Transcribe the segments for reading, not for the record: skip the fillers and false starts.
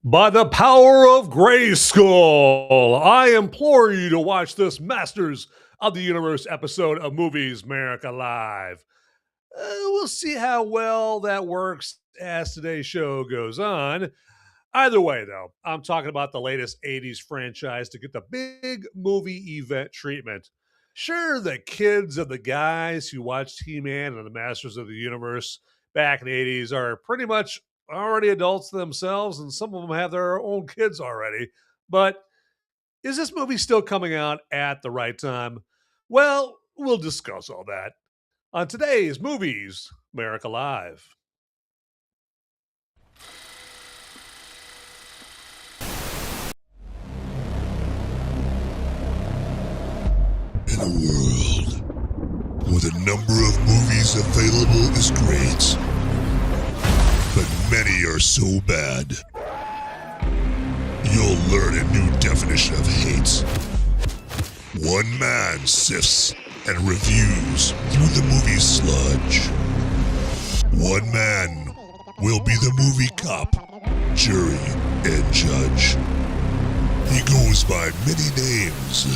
By the power of Greyskull, I implore you to watch this Masters of the Universe episode of Movies Merica Live. We'll see how well that works as today's show goes on. Either way, though, I'm talking about the latest 80s franchise to get the big movie event treatment. Sure, the kids and the guys who watched He-Man and the Masters of the Universe back in the 80s are pretty much already adults themselves, and some of them have their own kids already. But is this movie still coming out at the right time? Well, we'll discuss all that on today's Movies Merica Live. In a world where the number of movies available is great, but many are so bad, you'll learn a new definition of hate. One man sifts and reviews through the movie sludge. One man will be the movie cop, jury, and judge. He goes by many names,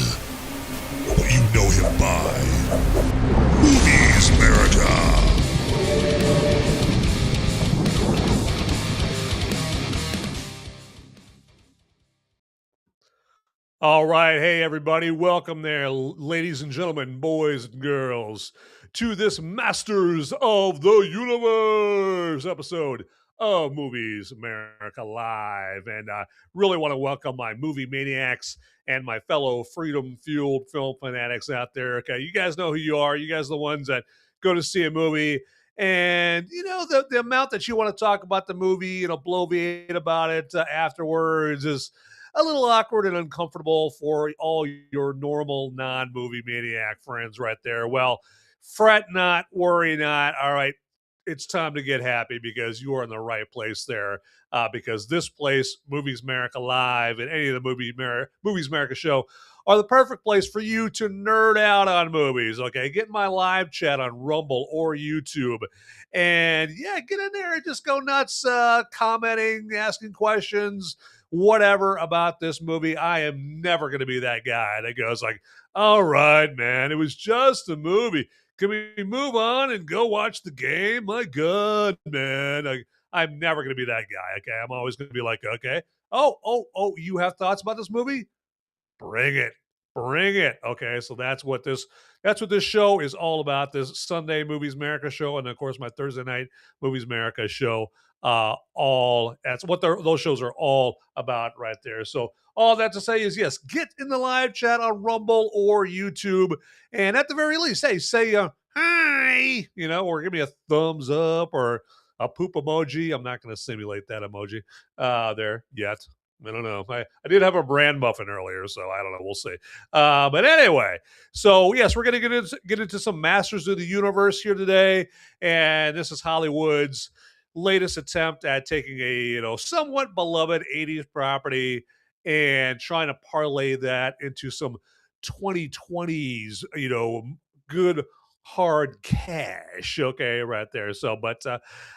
but you know him by Movies Merica. All right. Hey, everybody. Welcome there, ladies and gentlemen, boys and girls, to this Masters of the Universe episode of Movies America Live. And I really want to welcome my movie maniacs and my fellow freedom-fueled film fanatics out there. Okay, you guys know who you are. You guys are the ones that go to see a movie. And, you know, the amount that you want to talk about the movie, bloviate about it afterwards is a little awkward and uncomfortable for all your normal non-movie maniac friends right there. Well, fret not, worry not. All right, it's time to get happy because you are in the right place there. Because this place, Movies America Live, and any of the Movies America show are the perfect place for you to nerd out on movies. Okay, get in my live chat on Rumble or YouTube, and yeah, get in there and just go nuts, commenting, asking questions, whatever about this movie. I am never going to be that guy that goes like, all right, man, it was just a movie. Can we move on and go watch the game? My God, man. I'm never going to be that guy. Okay. I'm always going to be like, okay. Oh, you have thoughts about this movie? Bring it. Bring it. Okay. So that's what this show is all about. This Sunday Movies America show. And of course, my Thursday night Movies America show. All that's what those shows are all about right there. So all that to say is yes, get in the live chat on Rumble or YouTube, and at the very least, hey, say hi, or give me a thumbs up or a poop emoji. I'm not going to simulate that emoji there yet. I don't know. I did have a bran muffin earlier, so I don't know. We'll see. But anyway, so yes, we're going to get into some Masters of the Universe here today, and this is Hollywood's latest attempt at taking a somewhat beloved 80s property and trying to parlay that into some 2020s good hard cash. Okay, right there. So but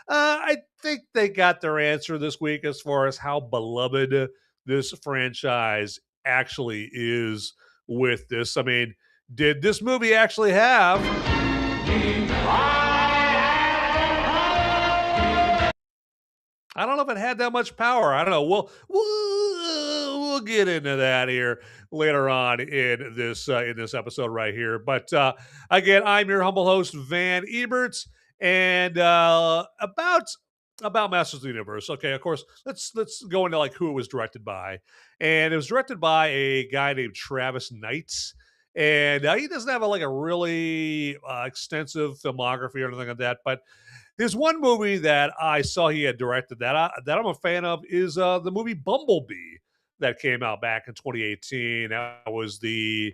I think they got their answer this week as far as how beloved this franchise actually is with this. I mean, did this movie actually have I don't know if it had that much power. I don't know. We'll get into that here later on in this episode right here. But again, I'm your humble host Van Eberts, and about Masters of the Universe. Okay, of course, let's go into like who it was directed by, and it was directed by a guy named Travis Knight. And he doesn't have a really extensive filmography or anything like that, but there's one movie that I saw he had directed that I'm a fan of is the movie Bumblebee that came out back in 2018. That was the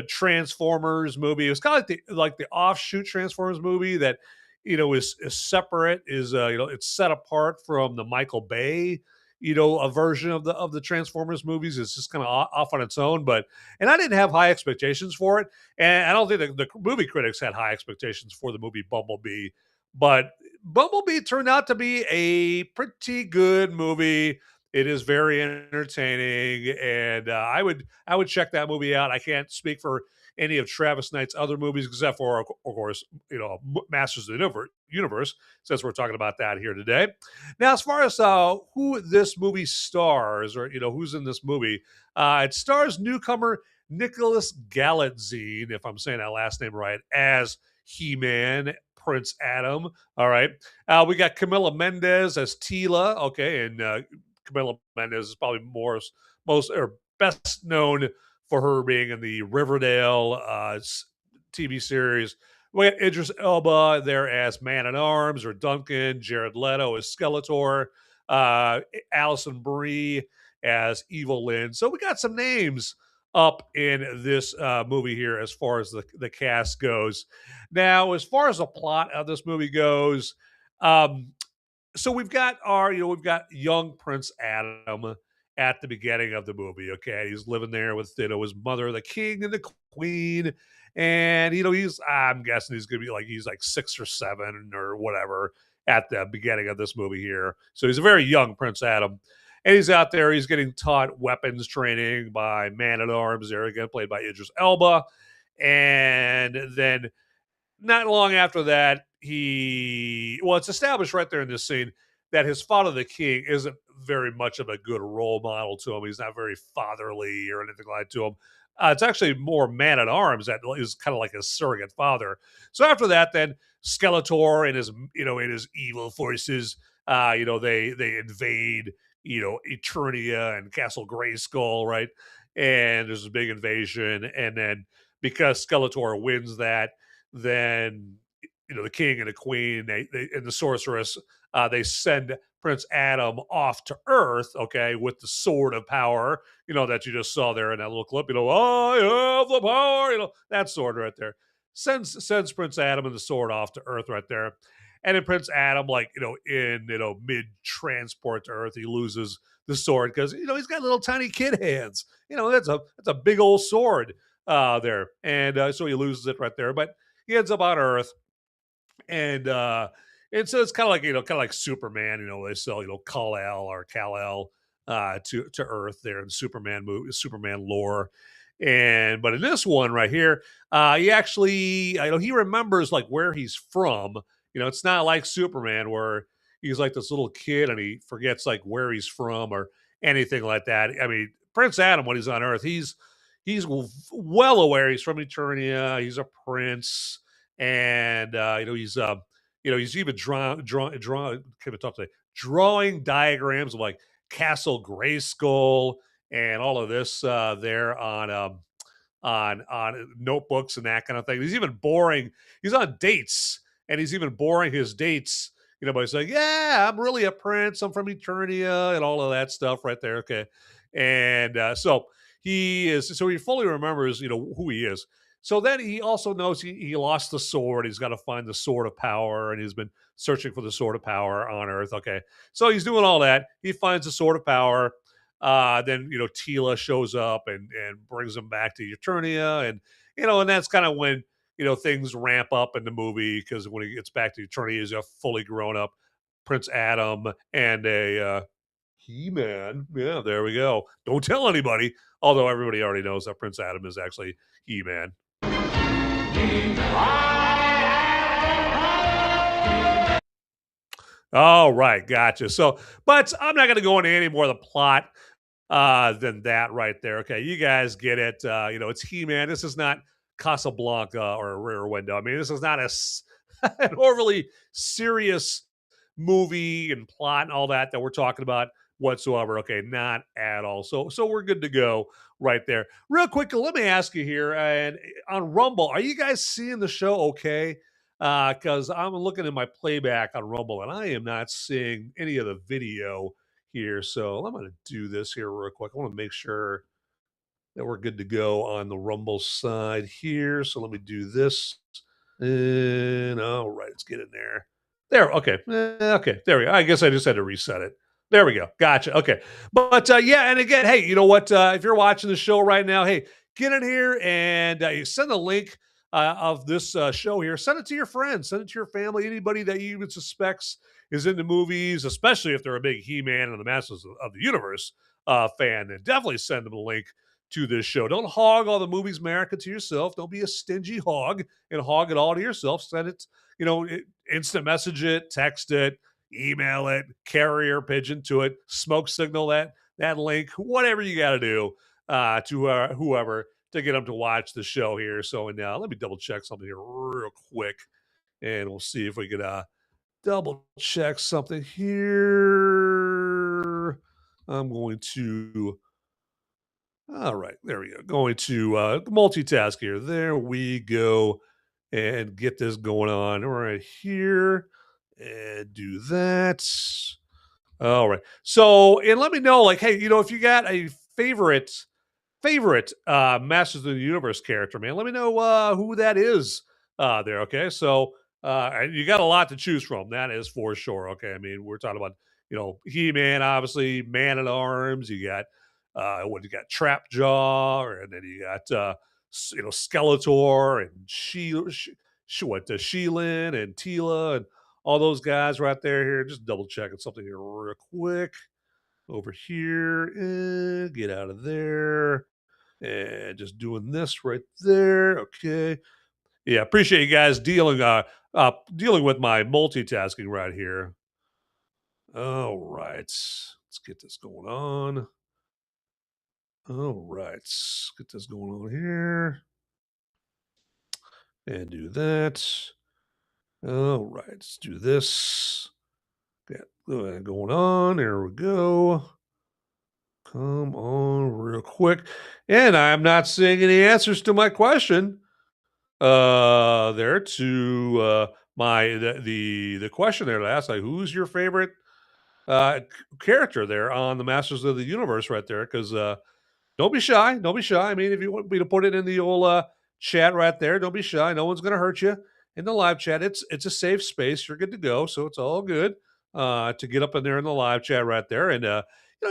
Transformers movie. It was kind of like the offshoot Transformers movie that is separate, is it's set apart from the Michael Bay a version of the Transformers movies. It's just kind of off on its own, and I didn't have high expectations for it, and I don't think the movie critics had high expectations for the movie Bumblebee. But Bumblebee turned out to be a pretty good movie. It is very entertaining, and I would check that movie out. I can't speak for any of Travis Knight's other movies, except for, of course, Masters of the Universe, since we're talking about that here today. Now, as far as who this movie stars, or who's in this movie, it stars newcomer Nicholas Galitzine, if I'm saying that last name right, as He-Man, Prince Adam. All right, we got Camila Mendes as Teela. Okay, and Camila Mendes is probably most or best known for her being in the Riverdale TV series. We got Idris Elba there as Man at Arms or Duncan, Jared Leto as Skeletor, uh, Alison Brie as Evil Lynn. So we got some names up in this movie here as far as the cast goes. Now, as far as the plot of this movie goes, um, so we've got young Prince Adam at the beginning of the movie. Okay, he's living there with his mother, the king and the queen, and I'm guessing he's like 6 or 7 or whatever at the beginning of this movie here. So he's a very young Prince Adam, and he's out there. He's getting taught weapons training by Man at Arms, there again played by Idris Elba, and then not long after that, it's established right there in this scene that his father, the king, isn't very much of a good role model to him. He's not very fatherly or anything like to him. It's actually more Man at Arms that is kind of like a surrogate father. So after that, then Skeletor and his evil forces, they invade, Eternia and Castle Greyskull, right? And there's a big invasion, and then because Skeletor wins that, then the king and the queen, they and the sorceress, they send Prince Adam off to Earth, okay, with the sword of power, that you just saw there in that little clip. I have the power, that sword right there. Sends Prince Adam and the sword off to Earth right there. And then Prince Adam, like, in mid transport to Earth, he loses the sword because he's got little tiny kid hands. That's a big old sword there. And so he loses it right there. But he ends up on Earth, and so it's kind of like Superman. They sell Kal-El to Earth there in Superman movie, Superman lore. But in this one right here, he actually he remembers like where he's from. It's not like Superman where he's like this little kid and he forgets like where he's from or anything like that. I mean, Prince Adam, when he's on Earth, he's well aware he's from Eternia. He's a prince, and he's even drawing diagrams of like Castle Greyskull and all of this there on notebooks and that kind of thing. He's even boring. He's on dates, and he's even boring his dates. By saying, "Yeah, I'm really a prince. I'm from Eternia," and all of that stuff right there. Okay, and so he fully remembers who he is. So then he also knows he lost the sword. He's got to find the sword of power, and he's been searching for the sword of power on Earth. Okay, so he's doing all that. He finds the sword of power. Then Teela shows up and brings him back to Eternia, and that's kind of when things ramp up in the movie, because when he gets back to Eternia, he's a fully grown up Prince Adam and a He-Man. Yeah, there we go. Don't tell anybody. Although everybody already knows that Prince Adam is actually He-Man. All right, gotcha. So, but I'm not going to go into any more of the plot than that right there. Okay, you guys get it. It's He-Man. This is not Casablanca or Rear Window. I mean, this is not an overly serious movie and plot and all that we're talking about whatsoever. Okay, not at all. So we're good to go right there. Real quick, let me ask you here, and on Rumble, are you guys seeing the show okay? Because I'm looking at my playback on Rumble, and I am not seeing any of the video here. So I'm going to do this here real quick. I want to make sure that we're good to go on the Rumble side here. So let me do this. And all right, let's get in there. There, okay. Okay, there we go. I guess I just had to reset it. There we go. Gotcha. Okay. But yeah, and again, hey, you know what? If you're watching the show right now, hey, get in here and send a link of this show here. Send it to your friends, send it to your family, anybody that you even suspects is into movies, especially if they're a big He-Man and the Masters of the Universe fan, then definitely send them a link to this show. Don't hog all the Movies Merica to yourself. Don't be a stingy hog and hog it all to yourself. Send it, instant message it, text it, email it, carrier pigeon to it, smoke signal that link, whatever you got to do to whoever to get them to watch the show here. So, and let me double check something here real quick, and we'll see if we could double check something here. I'm going to. All right, there we go. Going to multitask here. There we go, and get this going on right here, and do that. All right. So, and let me know, like, hey, if you got a favorite Masters of the Universe character, man, let me know who that is there. Okay. So, and you got a lot to choose from. That is for sure. Okay. I mean, we're talking about, He-Man, obviously, Man at Arms. You got, you got Trapjaw, and then you got, Skeletor and Sheilin and Teela and all those guys right there here. Just double checking something here real quick. Over here, and get out of there. And just doing this right there. Okay. Yeah, appreciate you guys dealing with my multitasking right here. All right. Let's get this going on. All right. Let's get this going on here. And do that. All right. Let's do this. Got going on. There we go. Come on, real quick. And I'm not seeing any answers to my question. There to the question there last, like, who's your favorite character there on the Masters of the Universe right there? Because don't be shy. Don't be shy. I mean, if you want me to put it in the old chat right there, don't be shy. No one's going to hurt you in the live chat. It's a safe space. You're good to go. So it's all good to get up in there in the live chat right there. And,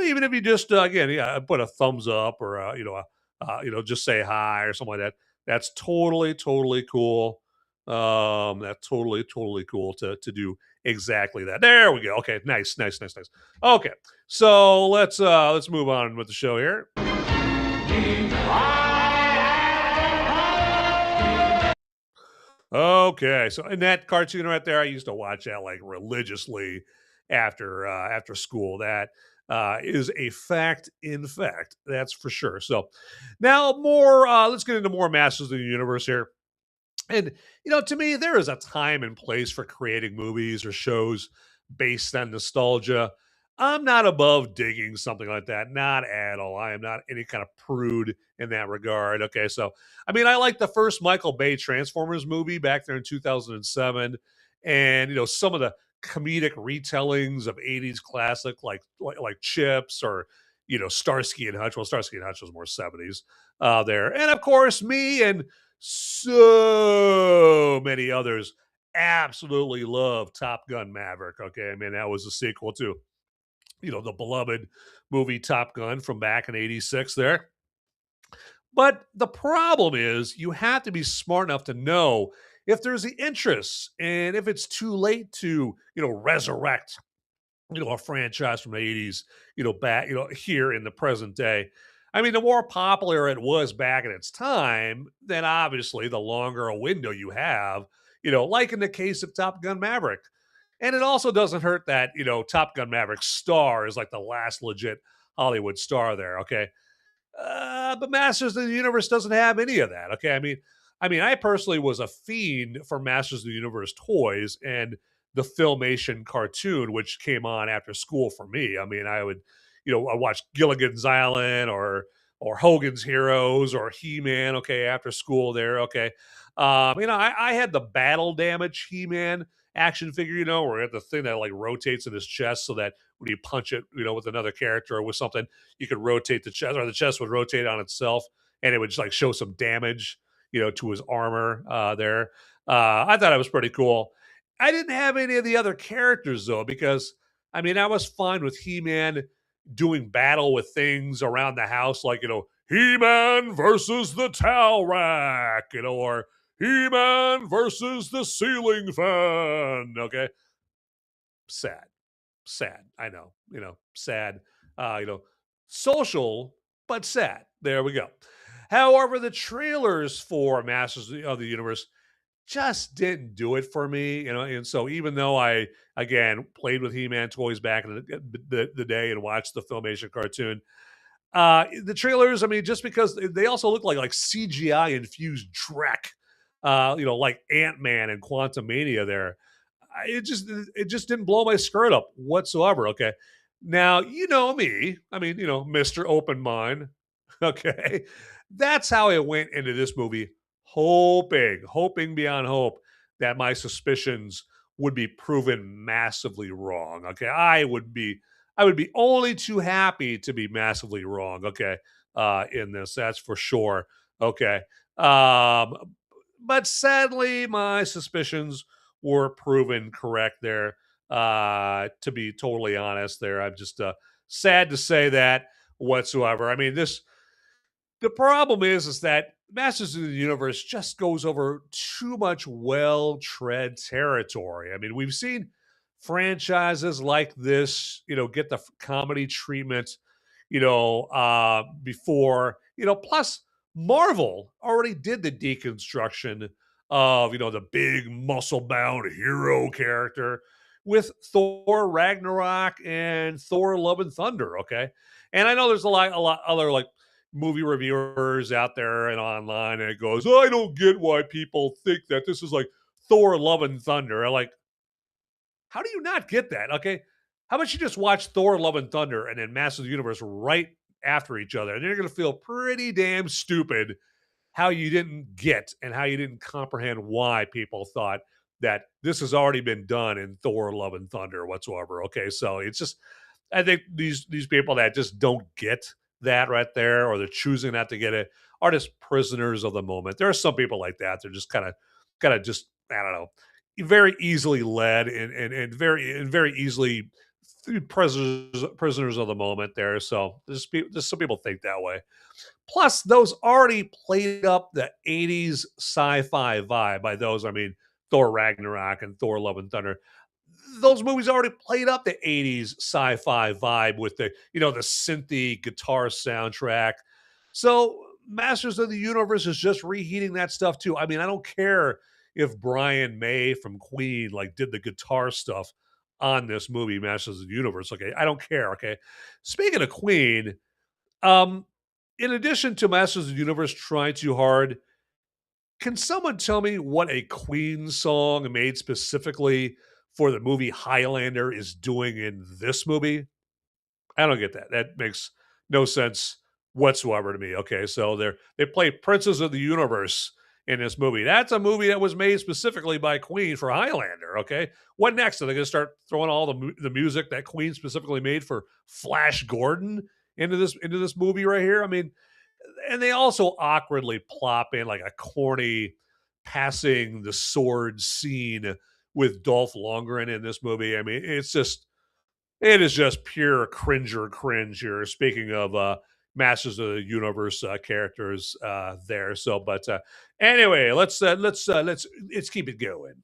even if you just, put a thumbs up or, just say hi or something like that. That's totally, totally cool. That's totally cool to do exactly that. There we go. Okay, nice. Okay, so let's move on with the show here. Okay, so in that cartoon right there, I used to watch that like religiously after school. That is a fact. In fact, that's for sure. So now more. Let's get into more Masters of the Universe here. And to me, there is a time and place for creating movies or shows based on nostalgia. I'm not above digging something like that. Not at all. I am not any kind of prude in that regard. Okay, so I mean, I like the first Michael Bay Transformers movie back there in 2007, and some of the comedic retellings of 80s classic like Chips or Starsky and Hutch. Well, Starsky and Hutch was more 70s there, and of course me and so many others absolutely love Top Gun Maverick. Okay, I mean that was a sequel to the beloved movie Top Gun from back in 86 there. But the problem is you have to be smart enough to know if there's the interest and if it's too late to, resurrect, a franchise from the 80s, back, here in the present day. I mean, the more popular it was back in its time, then obviously the longer a window you have, like in the case of Top Gun Maverick. And it also doesn't hurt that, Top Gun Maverick star is like the last legit Hollywood star there, okay? But Masters of the Universe doesn't have any of that, okay? I personally was a fiend for Masters of the Universe toys and the Filmation cartoon, which came on after school for me. I mean, I would, I watched Gilligan's Island or Hogan's Heroes or He-Man, okay, after school there, okay. I had the Battle Damage He-Man action figure, where you have the thing that like rotates in his chest so that when you punch it, with another character or with something, you could rotate the chest, or the chest would rotate on itself and it would just like show some damage, to his armor there. I thought it was pretty cool. I didn't have any of the other characters though, because I was fine with He-Man doing battle with things around the house, like, He-Man versus the towel rack, or He-Man versus the ceiling fan. Okay. sad. Sad. I know. Sad. Social, but sad. There we go. However, the trailers for Masters of the Universe just didn't do it for me, and so even though I again played with He-Man toys back in the day and watched the Filmation cartoon, the trailers, I mean, just because they also look like CGI infused Drek, like Ant-Man and Quantumania there. It just didn't blow my skirt up whatsoever. Okay. Now, you know me. I mean, Mr. Open Mind. Okay. That's how I went into this movie, hoping beyond hope that my suspicions would be proven massively wrong. Okay. I would be only too happy to be massively wrong. Okay. In this, that's for sure. Okay. Um, but sadly, my suspicions were proven correct there. To be totally honest, there, I'm just sad to say that whatsoever. I mean, the problem is that Masters of the Universe just goes over too much well-tread territory. I mean, we've seen franchises like this, get the comedy treatment, before, plus Marvel already did the deconstruction of, the big muscle-bound hero character with Thor Ragnarok and Thor Love and Thunder, okay? And I know there's a lot other like movie reviewers out there and online, and it goes, I don't get why people think that this is like Thor Love and Thunder. I'm like, how do you not get that? Okay. How about you just watch Thor Love and Thunder and then Masters of the Universe right after each other? And you're going to feel pretty damn stupid how you didn't get and how you didn't comprehend why people thought that this has already been done in Thor Love and Thunder whatsoever. Okay. So it's just, I think these people that just don't get that right there, or they're choosing not to get it, are just prisoners of the moment. There are some people like that. They're just kind of just, I don't know, very easily led and very easily prisoners of the moment there. So just some people think that way. Plus, those already played up the 80s sci-fi vibe. By those, I mean Thor Ragnarok and Thor Love and Thunder. Those movies already played up the 80s sci-fi vibe with the synthy guitar soundtrack. So Masters of the Universe is just reheating that stuff too. I mean, I don't care if Brian May from Queen did the guitar stuff on this movie, Masters of the Universe. Okay. I don't care. Okay. Speaking of Queen, um, in addition to Masters of the Universe trying too hard, can someone tell me what a Queen song made specifically for the movie Highlander is doing in this movie? I don't get that. That makes no sense whatsoever to me. Okay, so they play Princes of the Universe in this movie. That's a movie that was made specifically by Queen for Highlander. Okay, what next? Are they going to start throwing all the music that Queen specifically made for Flash Gordon into this movie right here? I mean, and they also awkwardly plop in like a corny passing the sword scene with Dolph Lundgren in this movie. I mean, it is just pure cringe here. Speaking of Masters of the Universe characters there. So, but anyway, let's keep it going.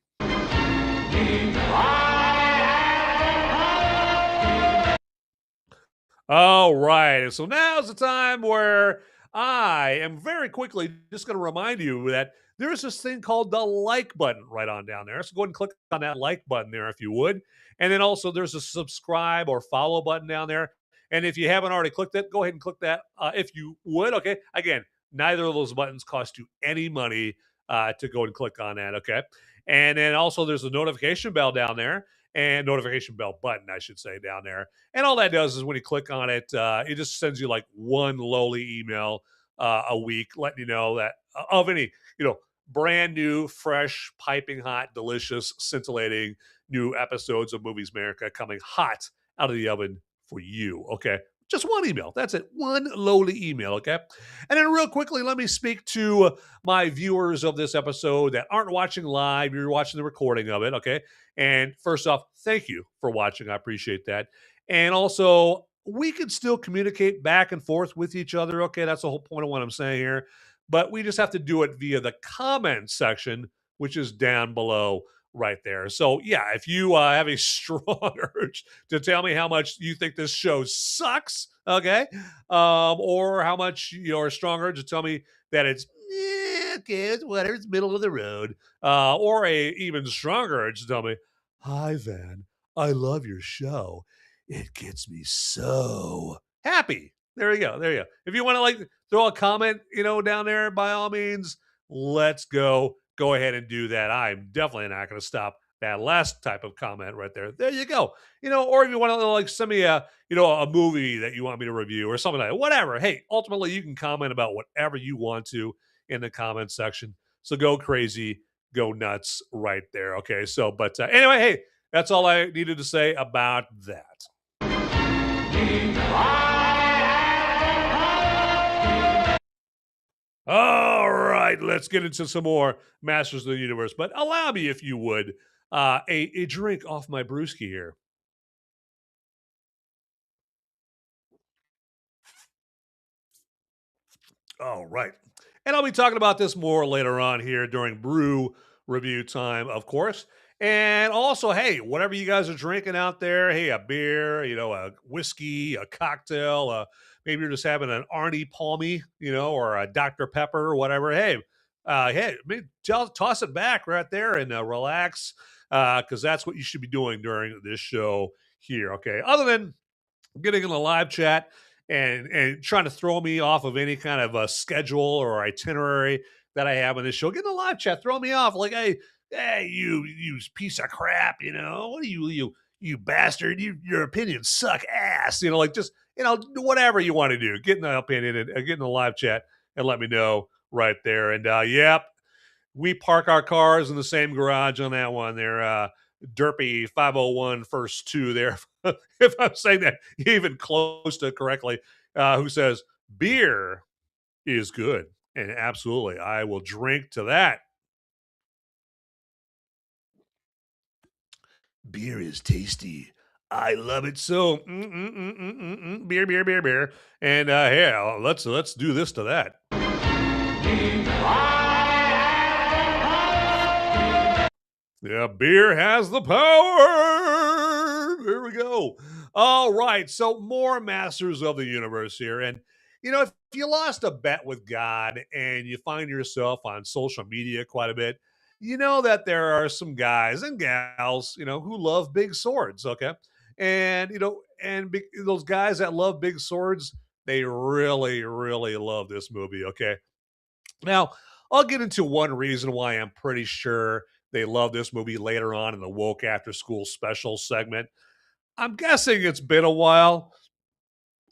All right. So now's the time where I am very quickly just going to remind you that there's this thing called the like button right on down there. So go ahead and click on that like button there if you would. And then also there's a subscribe or follow button down there. And if you haven't already clicked it, go ahead and click that if you would. Okay. Again, neither of those buttons cost you any money to go and click on that. Okay. And then also there's a notification bell down there, and notification bell button, I should say, down there. And all that does is when you click on it, it just sends you like one lowly email a week, letting you know that of any, brand new, fresh, piping hot, delicious, scintillating new episodes of Movies Merica coming hot out of the oven for you. Okay. Just one email. That's it. One lowly email. Okay. And then, real quickly, let me speak to my viewers of this episode that aren't watching live. You're watching the recording of it. Okay. And first off, thank you for watching. I appreciate that. And also, we can still communicate back and forth with each other. Okay. That's the whole point of what I'm saying here. But we just have to do it via the comment section, which is down below right there. So yeah, if you have a strong urge to tell me how much you think this show sucks, okay, or how much you're strong urge to tell me that it's okay, it's whatever, it's middle of the road, or a even stronger urge to tell me, hi Van, I love your show. It gets me so happy. There you go. There you go. If you want to like throw a comment, down there, by all means, let's go. Go ahead and do that. I'm definitely not going to stop that last type of comment right there. There you go. Or if you want to like send me a movie that you want me to review or something like that, whatever. Hey, ultimately you can comment about whatever you want to in the comment section. So go crazy, go nuts right there. Okay. So, but anyway, hey, that's all I needed to say about that. All right, let's get into some more Masters of the Universe. But allow me, if you would, a drink off my brewski here. All right. And I'll be talking about this more later on here during brew review time, of course. And also, hey, whatever you guys are drinking out there, hey, a beer, a whiskey, a cocktail, maybe you're just having an Arnie Palmy, or a Dr. Pepper or whatever. Hey, toss it back right there and relax, because that's what you should be doing during this show here. Okay. Other than getting in the live chat and trying to throw me off of any kind of a schedule or itinerary that I have in this show. Get in the live chat, throw me off like, hey, you piece of crap, what are you bastard? Your opinions suck ass, like just whatever you want to do. Get in the opinion and get in the live chat and let me know right there. And yep, we park our cars in the same garage on that one there. Derpy 501 first two there. If I'm saying that even close to correctly, who says beer is good. And absolutely, I will drink to that. Beer is tasty. I love it so. Beer, beer, beer, beer. And yeah, let's do this to that. Yeah, beer has the power. There we go. All right. So, more Masters of the Universe here. And, if you lost a bet with God and you find yourself on social media quite a bit, you know that there are some guys and gals, who love big swords. Okay. And, those guys that love big swords, they really, really love this movie. Okay. Now, I'll get into one reason why I'm pretty sure they love this movie later on in the Woke After School special segment. I'm guessing it's been a while,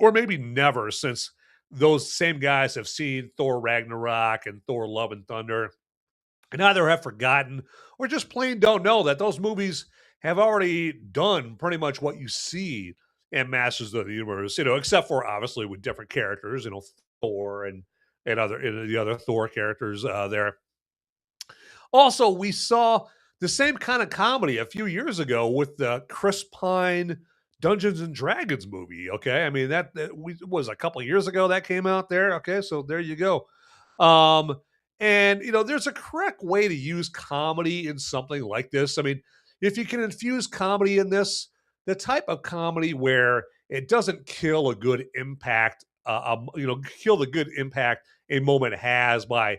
or maybe never, since those same guys have seen Thor Ragnarok and Thor Love and Thunder, and either have forgotten or just plain don't know that those movies have already done pretty much what you see in Masters of the Universe, except for obviously with different characters, Thor and the other Thor characters there. Also, we saw the same kind of comedy a few years ago with the Chris Pine Dungeons and Dragons movie. Okay, I mean that was a couple of years ago that came out there. Okay, so there you go. Um, and there's a correct way to use comedy in something like this. I mean, if you can infuse comedy in this, the type of comedy where it doesn't kill a good impact, kill the good impact a moment has by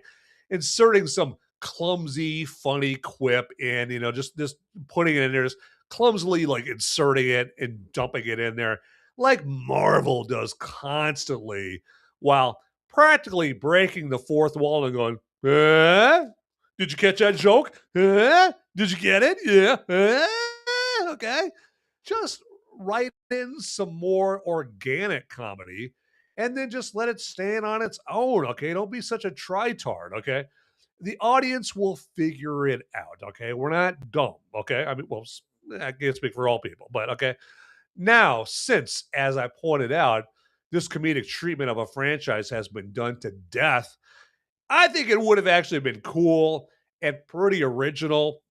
inserting some clumsy, funny quip in, just putting it in there, just clumsily like inserting it and dumping it in there, like Marvel does constantly, while practically breaking the fourth wall and going, did you catch that joke? Did you get it? Yeah. Okay. Just write in some more organic comedy and then just let it stand on its own. Okay. Don't be such a tritard. Okay. The audience will figure it out. Okay. We're not dumb. Okay. I mean, well, I can't speak for all people, but okay. Now, since, as I pointed out, this comedic treatment of a franchise has been done to death, I think it would have actually been cool and pretty original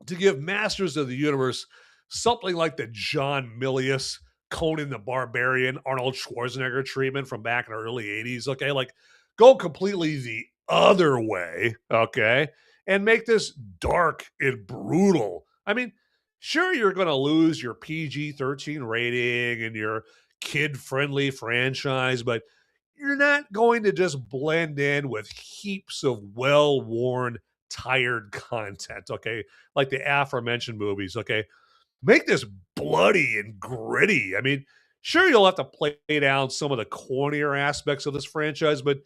to give Masters of the Universe something like the John Milius, Conan the Barbarian, Arnold Schwarzenegger treatment from back in the early 80s. Okay. Like go completely the other way. Okay. and make this dark and brutal. I mean, sure, you're going to lose your PG-13 rating and your kid-friendly franchise, but you're not going to just blend in with heaps of well-worn, tired content, okay? Like the aforementioned movies, okay? Make this bloody and gritty. I mean, sure, you'll have to play down some of the cornier aspects of this franchise, but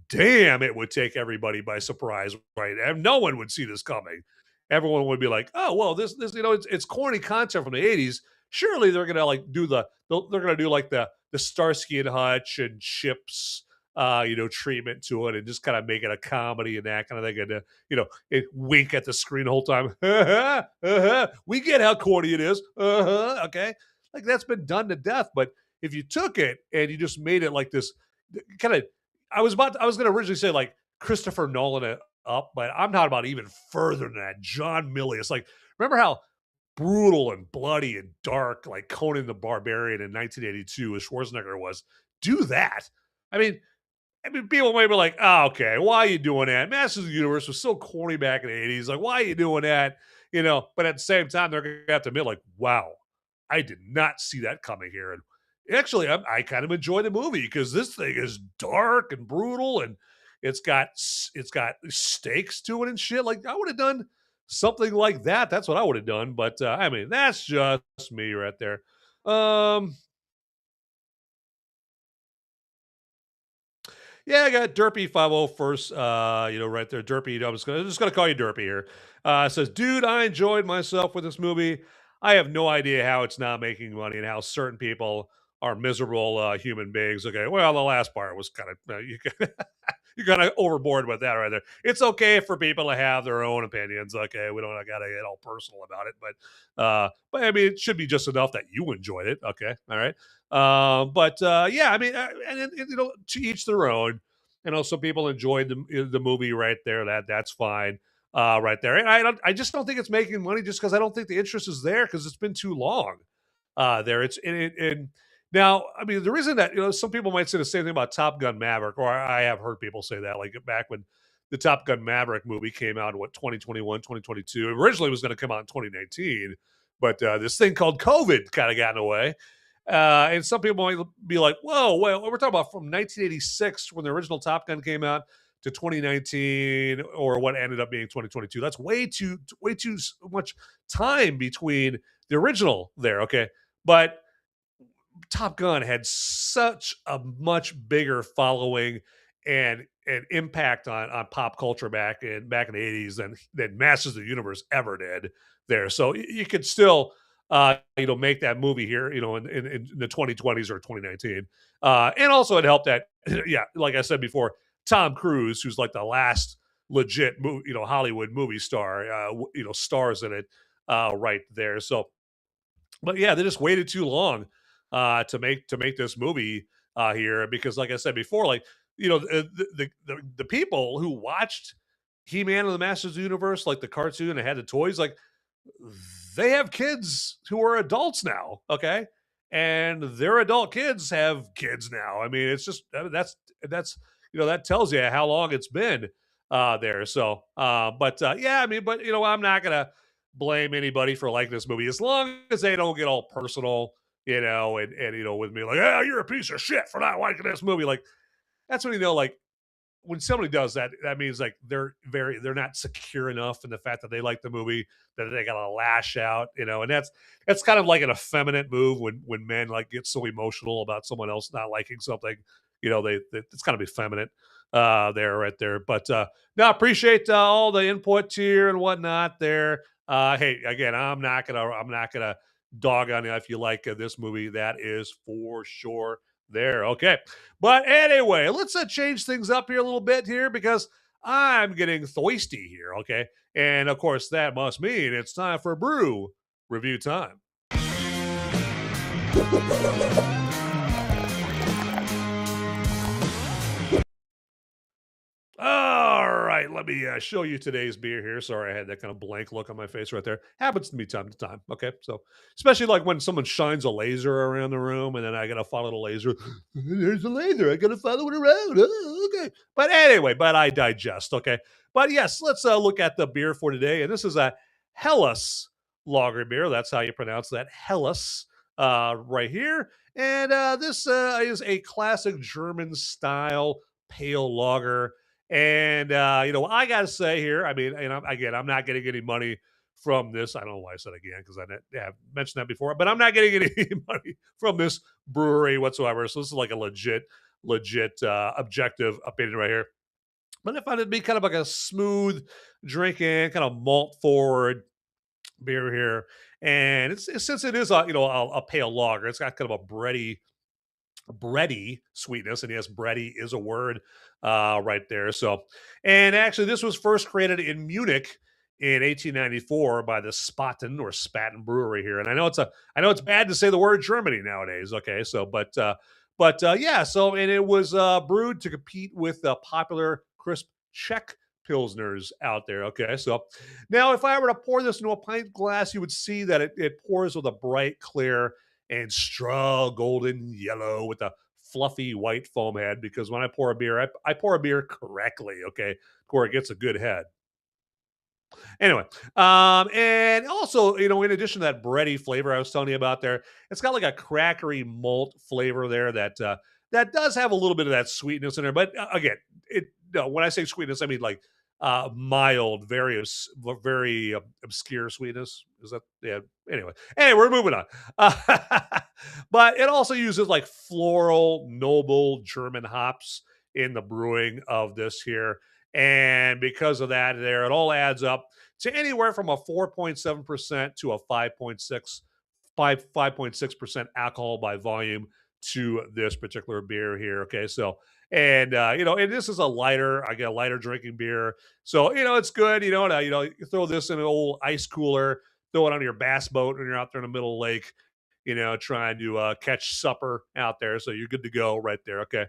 damn, it would take everybody by surprise, right? And no one would see this coming. Everyone would be like, "Oh, well, this, it's corny content from the '80s. Surely they're gonna like do they're gonna do like the Starsky and Hutch and Chips, treatment to it, and just kind of make it a comedy and that kind of thing, and wink at the screen the whole time. We get how corny it is. Okay, like that's been done to death. But if you took it and you just made it like this kind of, I was going to originally say like Christopher Nolan it up, but I'm not about even further than that. John Milius, like remember how brutal and bloody and dark like Conan the Barbarian in 1982 as Schwarzenegger was? Do that. I mean, people might be like, "Oh, okay, why are you doing that? Masters of the Universe was so corny back in the '80s. Like, why are you doing that?" But at the same time, they're going to have to admit, like, "Wow, I did not see that coming here." And actually, I kind of enjoy the movie because this thing is dark and brutal, and it's got stakes to it and shit. Like, I would have done something like that. That's what I would have done. But I mean, that's just me right there. Yeah, I got Derpy50 first, right there. Derpy, I'm just gonna call you Derpy here. Says, dude, I enjoyed myself with this movie. I have no idea how it's not making money and how certain people are miserable human beings. Okay, well, the last part was kind of you're kind of overboard with that right there. It's okay for people to have their own opinions. Okay, we don't gotta get all personal about it, but I mean, it should be just enough that you enjoyed it. Okay, all right. Yeah, I mean, and to each their own. Some people enjoyed the movie right there. That's fine, right there. And I just don't think it's making money just because I don't think the interest is there because it's been too long. There, it's and now, I mean, the reason that some people might say the same thing about Top Gun Maverick, or I have heard people say that, like back when the Top Gun Maverick movie came out in 2021, 2022. Originally, it was going to come out in 2019, but this thing called COVID kind of got in the way. And some people might be like, whoa, well, we're talking about from 1986 when the original Top Gun came out to 2019 or what ended up being 2022. That's way too much time between the original there. Okay. But Top Gun had such a much bigger following and impact on pop culture back in the 80s than Masters of the Universe ever did there. So you could still make that movie here, in the 2020s or 2019. And also it helped that, yeah, like I said before, Tom Cruise, who's like the last legit, Hollywood movie star, stars in it right there. So, but yeah, they just waited too long to make this movie here because, like I said before, like the people who watched He-Man and the Masters of the Universe, like the cartoon and had the toys, like they have kids who are adults now, okay, and their adult kids have kids now. I mean, it's just that's that tells you how long it's been there. So, yeah, I mean, but I'm not gonna blame anybody for liking this movie as long as they don't get all personal, and with me like, "Yeah, you're a piece of shit for not liking this movie." Like that's when like when somebody does that, that means like they're not secure enough in the fact that they like the movie that they gotta lash out, and that's kind of like an effeminate move when men like get so emotional about someone else not liking something, it's kind of effeminate there right there. But no, appreciate all the input here and whatnot there. Hey, again, I'm not gonna dog on you if you like this movie. That is for sure there. Okay. But anyway, let's change things up here a little bit here because I'm getting thirsty here. Okay. And of course, that must mean it's time for brew review time. All right. let me show you today's beer here. Sorry, I had that kind of blank look on my face right there. Happens to me time to time. Okay, so especially like when someone shines a laser around the room, and then I gotta follow the laser. There's a laser. I gotta follow it around. Oh, okay, but anyway, but I digest. Okay, but yes, let's look at the beer for today, and this is a Helles lager beer. That's how you pronounce that, Helles, right here. And this is a classic German style pale lager. And I gotta say here, I mean, and I'm not getting any money from this. I don't know why I said again because have mentioned that before, but I'm not getting any money from this brewery whatsoever. So this is like a legit, objective opinion right here. But I found it to be kind of like a smooth drinking, kind of malt forward beer here, and it's since it is a pale lager, it's got kind of a bready sweetness, and yes, bready is a word right there. So, and actually, this was first created in Munich in 1894 by the Spaten Brewery here. And I know it's bad to say the word Germany nowadays. Okay, so yeah, so and it was brewed to compete with the popular crisp Czech pilsners out there. Okay, so now if I were to pour this into a pint glass, you would see that it pours with a bright, clear, and straw golden yellow with a fluffy white foam head, because when I pour a beer, I pour a beer correctly, okay? Or it gets a good head. Anyway, and also, in addition to that bready flavor I was telling you about there, it's got like a crackery malt flavor there that does have a little bit of that sweetness in there. But again, when I say sweetness, I mean like mild, very obscure sweetness. Is that, yeah? Anyway, we're moving on. But it also uses like floral, noble German hops in the brewing of this here. And because of that, it all adds up to anywhere from a 4.7% to a 5.6% alcohol by volume to this particular beer here. Okay, so and and this is a lighter drinking beer, so it's good. You throw this in an old ice cooler, throw it on your bass boat when you're out there in the middle of the lake, trying to catch supper out there. So you're good to go right there. Okay.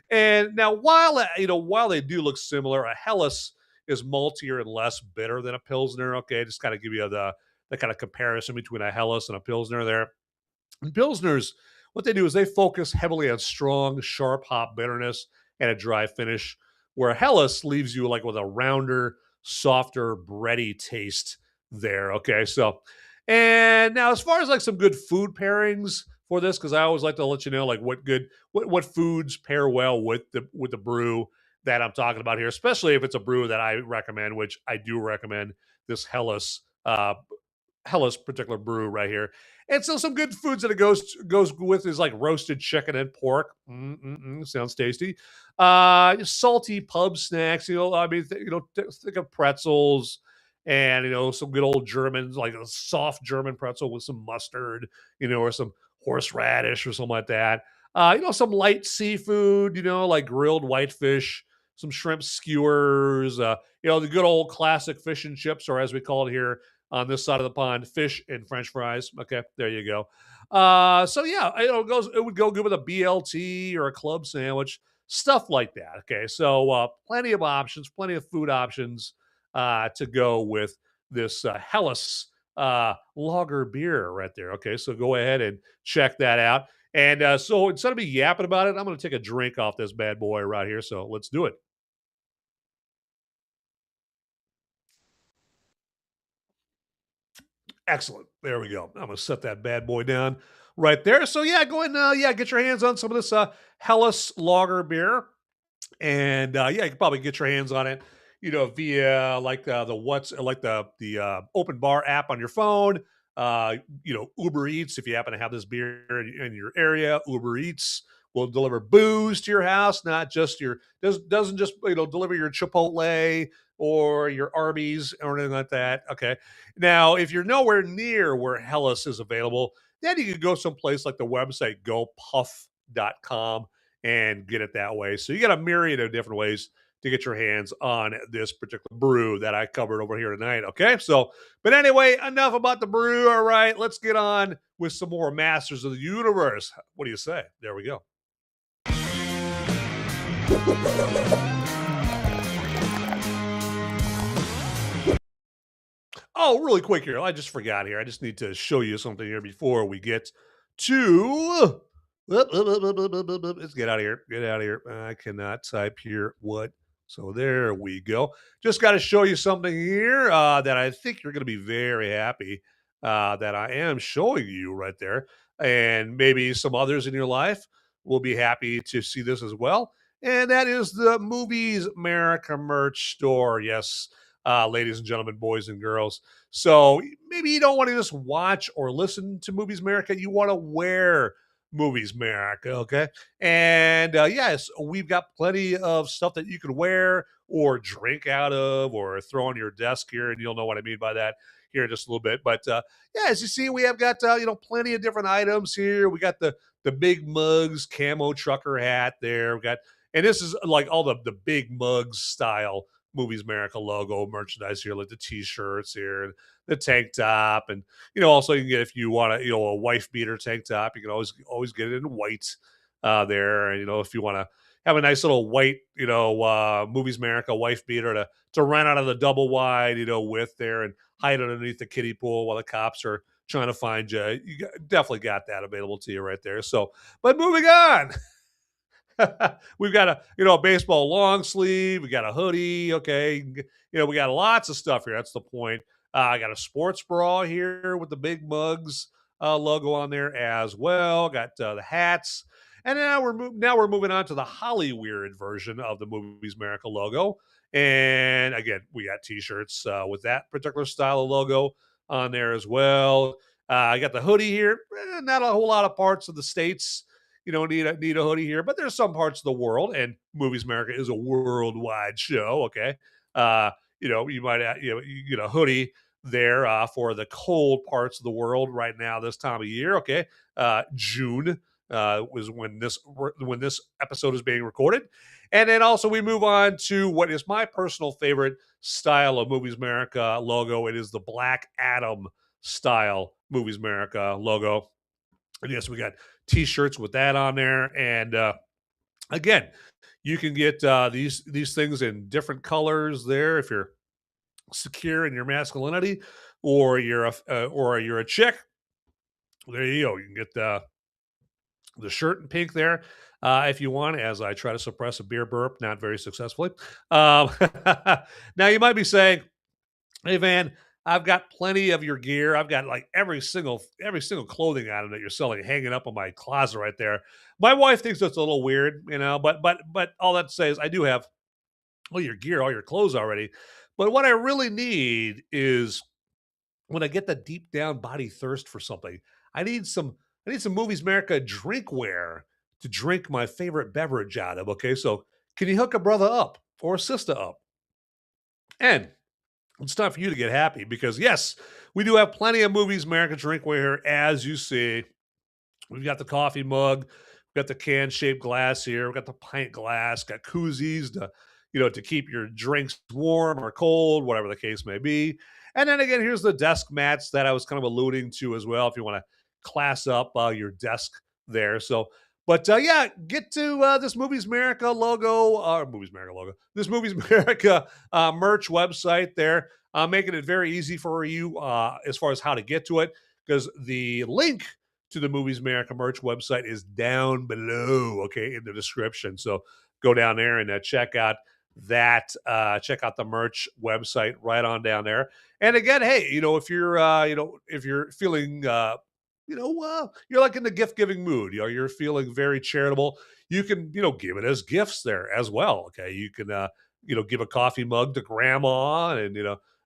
And now, while they do look similar, a Helles is maltier and less bitter than a Pilsner. Okay, just kind of give you the kind of comparison between a Helles and a Pilsner there. And Pilsners, what they do is they focus heavily on strong, sharp hop bitterness and a dry finish, where a Helles leaves you like with a rounder, softer, bready taste there. Okay, so and now as far as like some good food pairings for this, because I always like to let you know like what foods pair well with the brew that I'm talking about here, especially if it's a brew that I recommend, which I do recommend this Helles particular brew right here. And so some good foods that it goes with is like roasted chicken and pork. Sounds tasty. Salty pub snacks. Think of pretzels and some good old Germans, like a soft German pretzel with some mustard, or some horseradish or something like that. Some light seafood, like grilled whitefish, some shrimp skewers, the good old classic fish and chips, or as we call it here on this side of the pond, fish and French fries. Okay, there you go. So yeah, it would go good with a BLT or a club sandwich, stuff like that. Okay, so plenty of options, plenty of food options to go with this Helles lager beer right there. Okay, so go ahead and check that out. And so instead of me yapping about it, I'm going to take a drink off this bad boy right here. So let's do it. Excellent. There we go. I'm going to set that bad boy down right there. So yeah, go ahead and get your hands on some of this Helles lager beer. And you can probably get your hands on it, via like the Open Bar app on your phone. Uber Eats, if you happen to have this beer in your area, Uber Eats will deliver booze to your house, not just doesn't just deliver your Chipotle or your Arby's or anything like that. Okay. Now, if you're nowhere near where Helles is available, then you can go someplace like the website gopuff.com and get it that way. So you got a myriad of different ways to get your hands on this particular brew that I covered over here tonight. Okay. So, but anyway, enough about the brew. All right. Let's get on with some more Masters of the Universe. What do you say? There we go. Oh, really quick here. I just forgot here. I just need to show you something here before we get to. Let's get out of here. Get out of here. I cannot type here. What? So there we go. Just got to show you something here that I think you're going to be very happy that I am showing you right there. And maybe some others in your life will be happy to see this as well. And that is the Movies Merica merch store. Yes, ladies and gentlemen, boys and girls. So maybe you don't want to just watch or listen to Movies Merica. You want to wear Movies Merica, okay? And yes, we've got plenty of stuff that you can wear or drink out of or throw on your desk here, and you'll know what I mean by that here in just a little bit. But yeah, as you see, we have got plenty of different items here. We got the big mugs, camo trucker hat there. We got, and this is like all the big mugs style Movies Merica logo merchandise here, like the t-shirts here, and the tank top, and also you can get, if you want a wife beater tank top, you can always get it in white there, and if you want to have a nice little white Movies Merica wife beater to run out of the double wide width there and hide underneath the kiddie pool while the cops are trying to find you. Definitely got that available to you right there. So, but moving on. We've got a baseball long sleeve. We got a hoodie. Okay, we got lots of stuff here. That's the point. I got a sports bra here with the big mugs logo on there as well. Got the hats, and now we're moving on to the Hollyweird version of the Movies Merica logo. And again, we got T-shirts with that particular style of logo on there as well. I got the hoodie here. Not a whole lot of parts of the states need a hoodie here, but there's some parts of the world, and Movies Merica is a worldwide show. Okay, you might you get a hoodie there for the cold parts of the world right now this time of year. Okay, June was when this episode is being recorded, and then also we move on to what is my personal favorite style of Movies Merica logo. It is the Black Adam style Movies Merica logo. And yes, we got T-shirts with that on there, and again, you can get these things in different colors there if you're secure in your masculinity, or you're a chick. There you go. You can get the shirt in pink there if you want. As I try to suppress a beer burp, not very successfully. Now you might be saying, "Hey, Van, I've got plenty of your gear. I've got like every single clothing item that you're selling hanging up in my closet right there." My wife thinks that's a little weird, but all that to say is I do have all your gear, all your clothes already. But what I really need is when I get the deep down body thirst for something, I need some Movies Merica drinkware to drink my favorite beverage out of. Okay, so can you hook a brother up or a sister up? And it's time for you to get happy because, yes, we do have plenty of Movies Merica drinkware here, as you see. We've got the coffee mug, we've got the can-shaped glass here, we've got the pint glass, got koozies to keep your drinks warm or cold, whatever the case may be. And then again, here's the desk mats that I was kind of alluding to as well, if you want to class up your desk there. So, but yeah, get to this Movies Merica this Movies Merica merch website there, making it very easy for you as far as how to get to it, because the link to the Movies Merica merch website is down below, okay, in the description. So go down there and check out that. Check out the merch website right on down there. And again, hey, if you're feeling you're like in the gift giving mood, you're feeling very charitable, you can give it as gifts there as well. Okay, you can give a coffee mug to grandma, and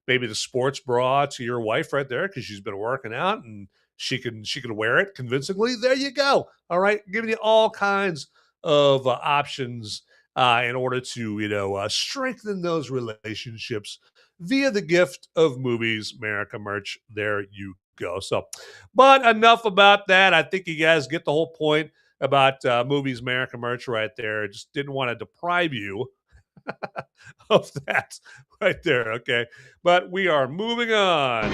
maybe the sports bra to your wife right there because she's been working out and she can wear it convincingly. There you go. All right, giving you all kinds of options in order to strengthen those relationships via the gift of Movies Merica merch. There you go. So, but enough about that. I think you guys get the whole point about Movies Merica merch right there. Just didn't want to deprive you of that right there. Okay, but we are moving on.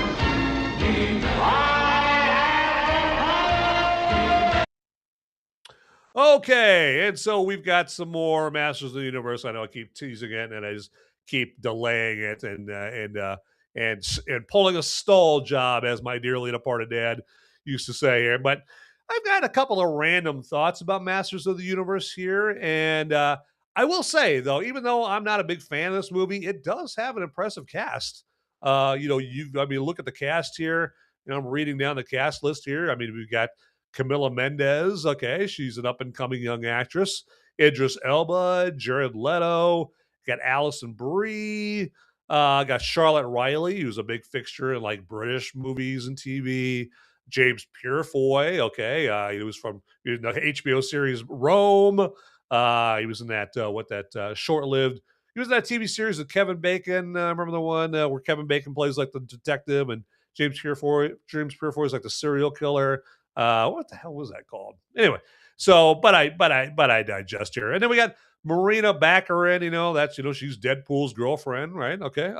Okay, and so we've got some more Masters of the Universe. I know I keep teasing it, and I just keep delaying it, and and pulling a stall job, as my dearly departed dad used to say here. But I've got a couple of random thoughts about Masters of the Universe here, and I will say though, even though I'm not a big fan of this movie, it does have an impressive cast. Look at the cast here. I'm reading down the cast list here. I mean, we've got Camila Mendes. Okay, she's an up and coming young actress. Idris Elba, Jared Leto, got Alison Brie, got Charlotte Riley, who's a big fixture in like British movies and TV. James Purefoy, okay, he was from the HBO series Rome. He was in that short-lived. He was in that TV series with Kevin Bacon. Remember the one where Kevin Bacon plays like the detective and James Purefoy is like the serial killer. What the hell was that called? Anyway, so but I digest here, and then we got Morena Baccarin. She's Deadpool's girlfriend, right? Okay.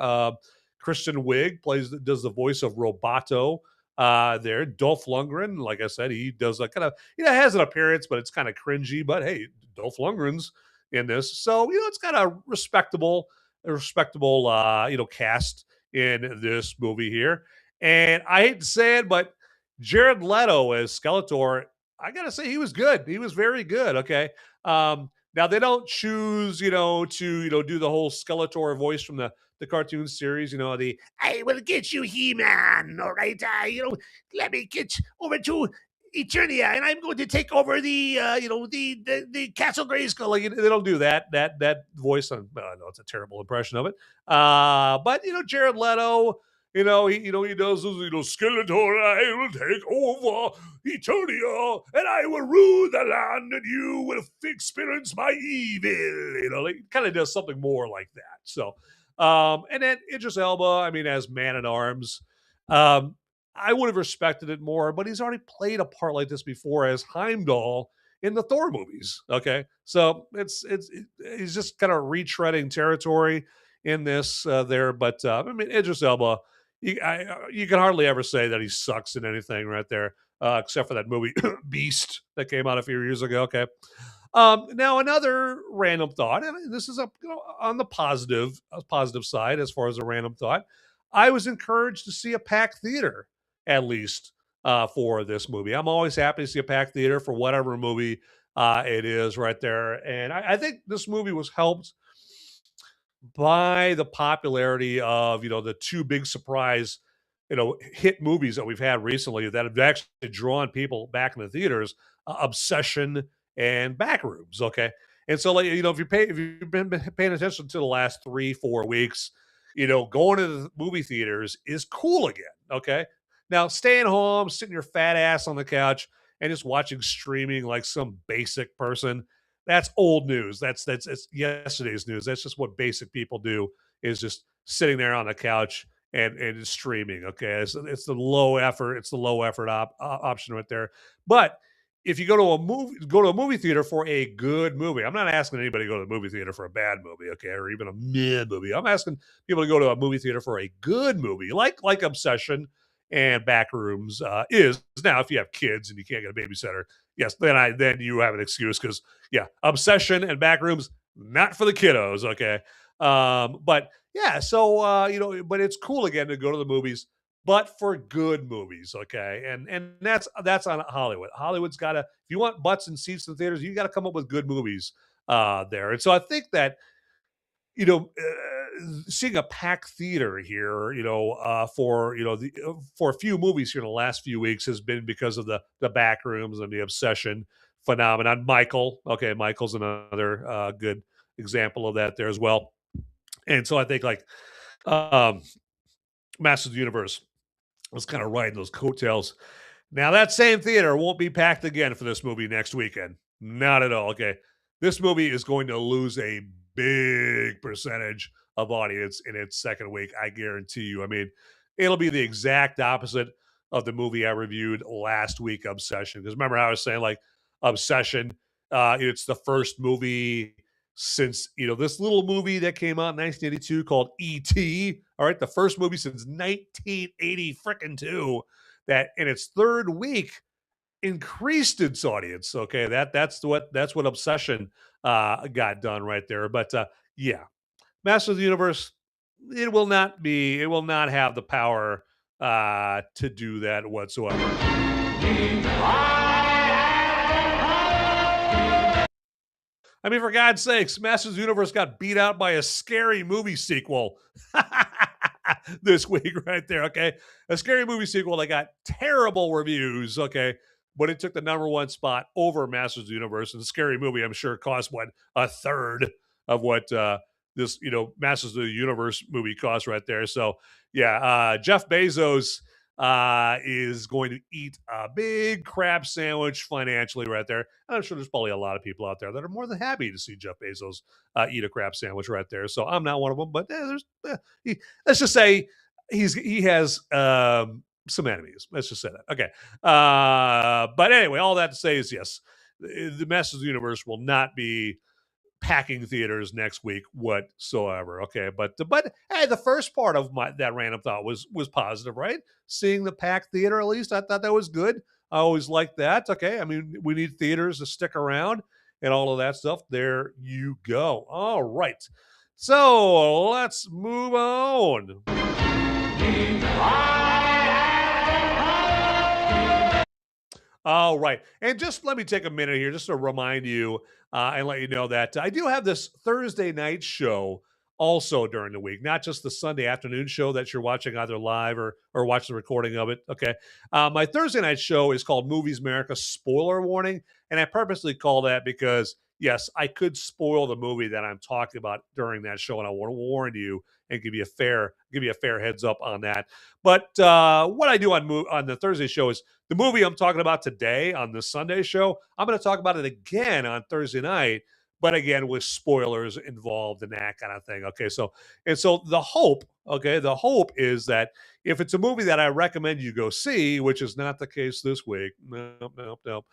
Kristen Wiig does the voice of Roboto. There, Dolph Lundgren, like I said, he does a kind of has an appearance, but it's kind of cringy. But hey, Dolph Lundgren's in this, so it's got a respectable cast in this movie here. And I hate to say it, but Jared Leto as Skeletor, I gotta say he was good. He was very good. Okay. Now they don't choose, to do the whole Skeletor voice from the cartoon series. The I will get you, He-Man. All right, let me get over to Eternia, and I'm going to take over the Castle Greyskull. Like they don't do that voice. I know it's a terrible impression of it. But Jared Leto. He does those, Skeletor, I will take over Eternia, and I will rule the land, and you will experience my evil. He kind of does something more like that. So, and then Idris Elba, as Man-at-Arms, I would have respected it more, but he's already played a part like this before as Heimdall in the Thor movies. Okay, so he's just kind of retreading territory in this there, but Idris Elba. You can hardly ever say that he sucks in anything right there, except for that movie Beast that came out a few years ago. Okay. Now another random thought, and this is on the positive side as far as a random thought. I was encouraged to see a packed theater at least for this movie. I'm always happy to see a packed theater for whatever movie it is right there, and I think this movie was helped by the popularity of the two big surprise hit movies that we've had recently that have actually drawn people back in the theaters, Obsession and Backrooms. Okay, and so like if you've been paying attention to the last 3-4 weeks, going to the movie theaters is cool again. Okay, now staying home, sitting your fat ass on the couch and just watching streaming like some basic person, that's old news. That's it's yesterday's news. That's just what basic people do, is just sitting there on the couch and streaming. Okay, it's the low effort. It's the low effort option right there. But if you go to a movie theater for a good movie. I'm not asking anybody to go to the movie theater for a bad movie, okay, or even a mid movie. I'm asking people to go to a movie theater for a good movie, like Obsession and Backrooms is. Now, if you have kids and you can't get a babysitter, yes, then you have an excuse, because Obsession and Backrooms, not for the kiddos, okay. But yeah, so but it's cool again to go to the movies, but for good movies, okay. And that's on Hollywood. Hollywood's got to, if you want butts and seats in the theaters, you got to come up with good movies there. And so I think that seeing a packed theater here, for a few movies here in the last few weeks has been because of the Backrooms and the Obsession phenomenon. Michael's another good example of that there as well. And so I think like Masters of the Universe was kind of riding those coattails. Now that same theater won't be packed again for this movie next weekend. Not at all. Okay. This movie is going to lose a big percentage of audience in its second week. I guarantee you. It'll be the exact opposite of the movie I reviewed last week, Obsession. Because remember how I was saying, like, Obsession, it's the first movie since, this little movie that came out in 1982 called E.T. All right. The first movie since 1980 frickin' 2 that in its third week increased its audience. Okay, that's what Obsession got done right there. But yeah, Master of the Universe, it will not have the power to do that whatsoever. I mean, for God's sakes, Masters of the Universe got beat out by a scary movie sequel this week, right there. Okay, a scary movie sequel that got terrible reviews. Okay, but it took the #1 spot over Masters of the Universe, and the scary movie, I'm sure, cost what, a third of what this Masters of the Universe movie cost right there. So yeah, Jeff Bezos is going to eat a big crab sandwich financially right there. And I'm sure there's probably a lot of people out there that are more than happy to see Jeff Bezos eat a crab sandwich right there. So I'm not one of them, but let's just say he has some enemies. Let's just say that. Okay. But anyway, all that to say is yes, the Masters of the Universe will not be packing theaters next week whatsoever. Okay, but hey, the first part of that random thought was positive, right? Seeing the packed theater, at least I thought that was good. I always liked that. Okay, I mean, we need theaters to stick around and all of that stuff. There you go. All right, so let's move on. All right. And just let me take a minute here just to remind you and let you know that I do have this Thursday night show also during the week, not just the Sunday afternoon show that you're watching either live or watch the recording of it. Okay. My Thursday night show is called Movies Merica Spoiler Warning. And I purposely call that because, yes, I could spoil the movie that I'm talking about during that show. And I want to warn you and give you a fair heads up on that. But what I do on the Thursday show is the movie I'm talking about today on the Sunday show, I'm going to talk about it again on Thursday night, but again with spoilers involved and that kind of thing. Okay, so the hope is that if it's a movie that I recommend you go see, which is not the case this week, nope,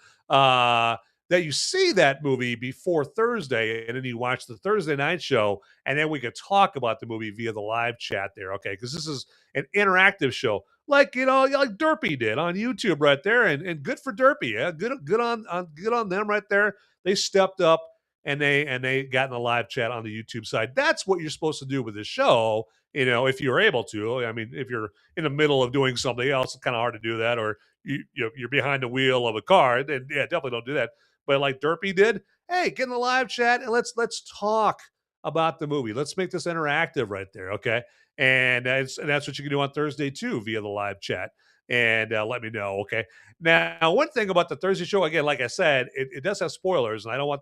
that you see that movie before Thursday and then you watch the Thursday night show and then we could talk about the movie via the live chat there, okay? Because this is an interactive show like like Derpy did on YouTube right there, and good for Derpy, yeah, good on them right there. They stepped up and they got in the live chat on the YouTube side. That's what you're supposed to do with this show, if you're able to. I mean, if you're in the middle of doing something else, it's kind of hard to do that, or you're behind the wheel of a car, then yeah, definitely don't do that. But like Derpy did, hey, get in the live chat and let's talk about the movie. Let's make this interactive right there, okay? And that's what you can do on Thursday too via the live chat. And let me know, okay? Now, one thing about the Thursday show, again, like I said, it does have spoilers, and I don't want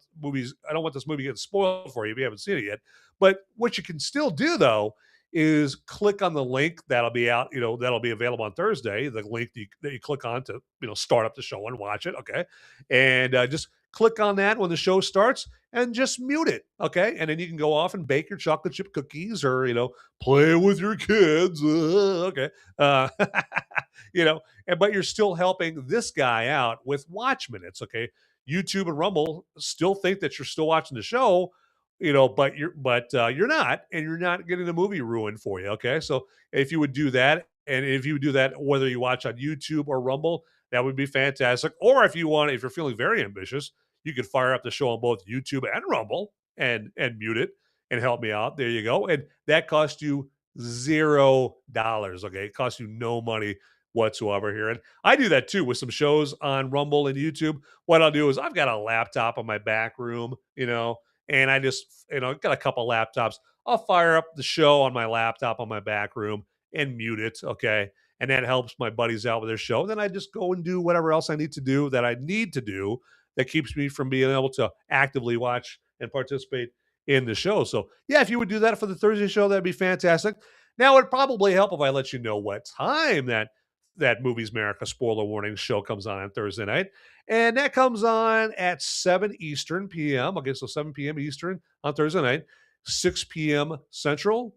this movie getting spoiled for you if you haven't seen it yet. But what you can still do though is click on the link that'll be out, that'll be available on Thursday. The link that you click on to start up the show and watch it, okay? And just click on that when the show starts and just mute it, okay? And then you can go off and bake your chocolate chip cookies or, play with your kids, okay? But you're still helping this guy out with watch minutes, okay? YouTube and Rumble still think that you're still watching the show, but you're not, and you're not getting the movie ruined for you, okay? So if you would do that, and if you would do that, whether you watch on YouTube or Rumble, that would be fantastic. Or if you're feeling very ambitious, you could fire up the show on both YouTube and Rumble and mute it and help me out. There you go. And that costs you $0. Okay. It costs you no money whatsoever here. And I do that too with some shows on Rumble and YouTube. What I'll do is I've got a laptop in my back room, and I just, got a couple laptops. I'll fire up the show on my laptop on my back room and mute it. Okay. And that helps my buddies out with their show. Then I just go and do whatever else I need to do that keeps me from being able to actively watch and participate in the show. So yeah, if you would do that for the Thursday show, that'd be fantastic. Now it'd probably help if I let you know what time that Movies Merica spoiler warning show comes on Thursday night. And that comes on at 7 Eastern p.m. Okay, so 7 p.m. Eastern on Thursday night, 6 p.m. Central,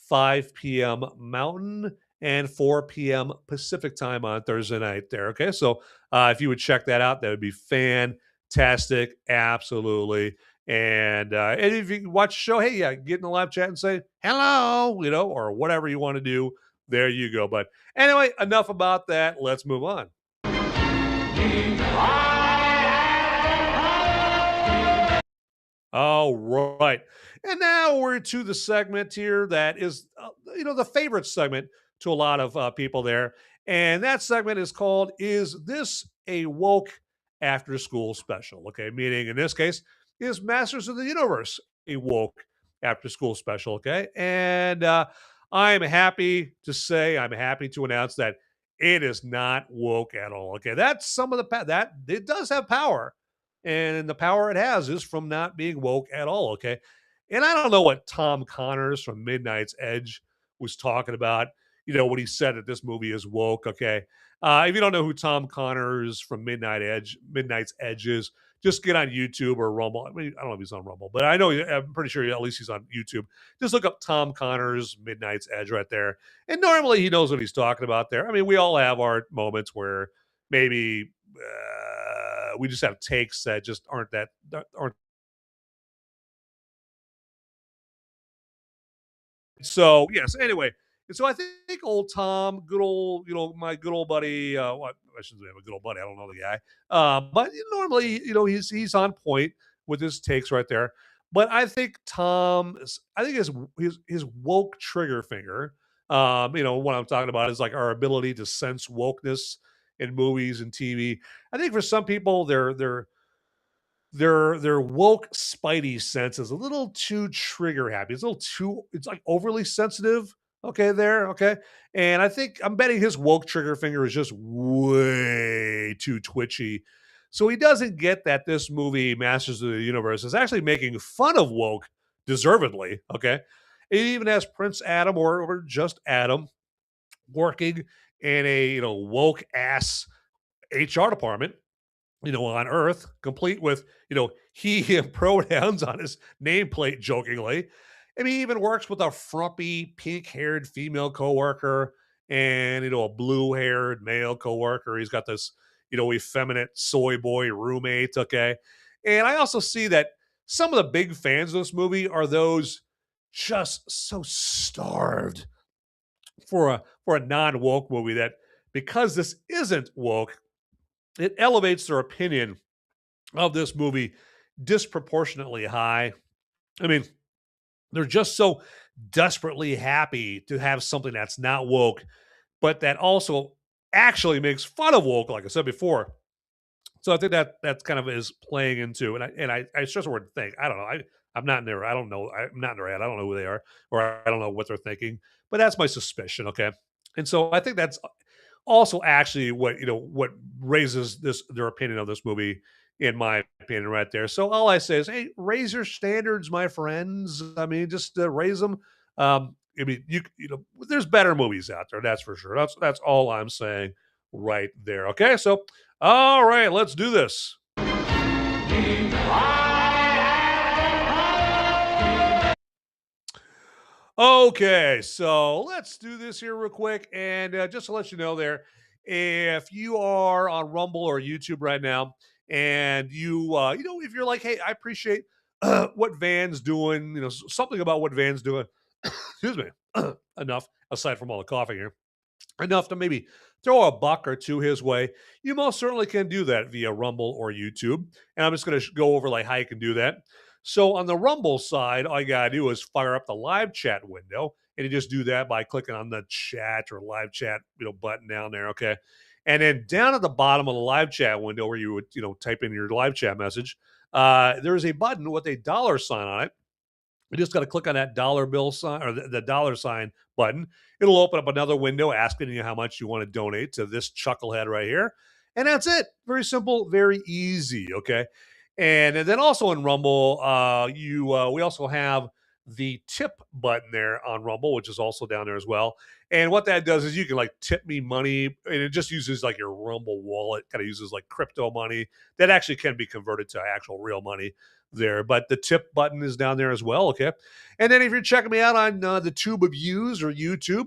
5 p.m. Mountain, and 4 p.m. Pacific time on Thursday night there. Okay, so if you would check that out, that would be fantastic. Absolutely. And if you watch the show, hey, yeah, get in the live chat and say hello, or whatever you want to do. There you go. But anyway, enough about that. Let's move on. All right. And now we're to the segment here that is, the favorite segment to a lot of people there. And that segment is called Is This a Woke After School Special? Okay. Meaning in this case, is Masters of the Universe a woke after school special? Okay. And I'm happy to say, I'm happy to announce that it is not woke at all. Okay. That's some of the, that it does have power, and the power it has is from not being woke at all. Okay. And I don't know what Tom Connors from Midnight's Edge was talking about, when he said that this movie is woke. Okay. If you don't know who Tom Connors from Midnight's Edge is, just get on YouTube or Rumble. I mean, I don't know if he's on Rumble, but I'm pretty sure at least he's on YouTube. Just look up Tom Connors Midnight's Edge right there. And normally he knows what he's talking about there. I mean, we all have our moments where maybe we just have takes that just aren't. So yes. Anyway, and so I think old Tom, good old, my good old buddy. What I shouldn't say I'm a good old buddy. I don't know the guy, but normally, he's on point with his takes right there. But I think I think his woke trigger finger. What I'm talking about is like our ability to sense wokeness in movies and TV. I think for some people, their woke spidey sense is a little too trigger happy. It's a little too, it's like overly sensitive. Okay, there. Okay. And I think I'm betting his woke trigger finger is just way too twitchy. So he doesn't get that this movie, Masters of the Universe, is actually making fun of woke deservedly. Okay. It even has Prince Adam or just Adam working in a woke ass HR department, on Earth, complete with, he, him pronouns on his nameplate jokingly. I mean, he even works with a frumpy, pink haired female coworker and, a blue haired male coworker. He's got this, effeminate soy boy roommate. Okay. And I also see that some of the big fans of this movie are those just so starved for a non woke movie that because this isn't woke, it elevates their opinion of this movie disproportionately high. I mean, they're just so desperately happy to have something that's not woke, but that also actually makes fun of woke, like I said before. So I think that's kind of is playing into, and I stress the word think. I don't know. I'm not in there. I don't know. I'm not in their head. I don't know who they are, or I don't know what they're thinking. But that's my suspicion. Okay, and so I think that's also actually what raises their opinion of this movie, in my opinion, right there. So all I say is, hey, raise your standards, my friends. I mean, just raise them. I mean, there's better movies out there, that's for sure. That's all I'm saying right there. Okay, so all right, let's do this. Okay, so let's do this here real quick. And just to let you know there, if you are on Rumble or YouTube right now, and if you're like, hey, I appreciate what Van's doing, something about what Van's doing, excuse me, enough, aside from all the coughing here, enough to maybe throw a buck or two his way, you most certainly can do that via Rumble or YouTube. And I'm just going to go over like how you can do that. So on the Rumble side, all you got to do is fire up the live chat window. And you just do that by clicking on the chat or live chat, button down there. Okay. And then down at the bottom of the live chat window where you would, type in your live chat message, there's a button with a $ on it. You just got to click on that dollar bill sign or the $ button. It'll open up another window asking you how much you want to donate to this chucklehead right here. And that's it. Very simple, very easy. Okay. And then also in Rumble, we also have the tip button there on Rumble, which is also down there as well. And what that does is you can like tip me money, and it just uses like your Rumble wallet, kind of uses like crypto money that actually can be converted to actual real money there. But the tip button is down there as well. Okay. And then if you're checking me out on the Tube of Views or YouTube,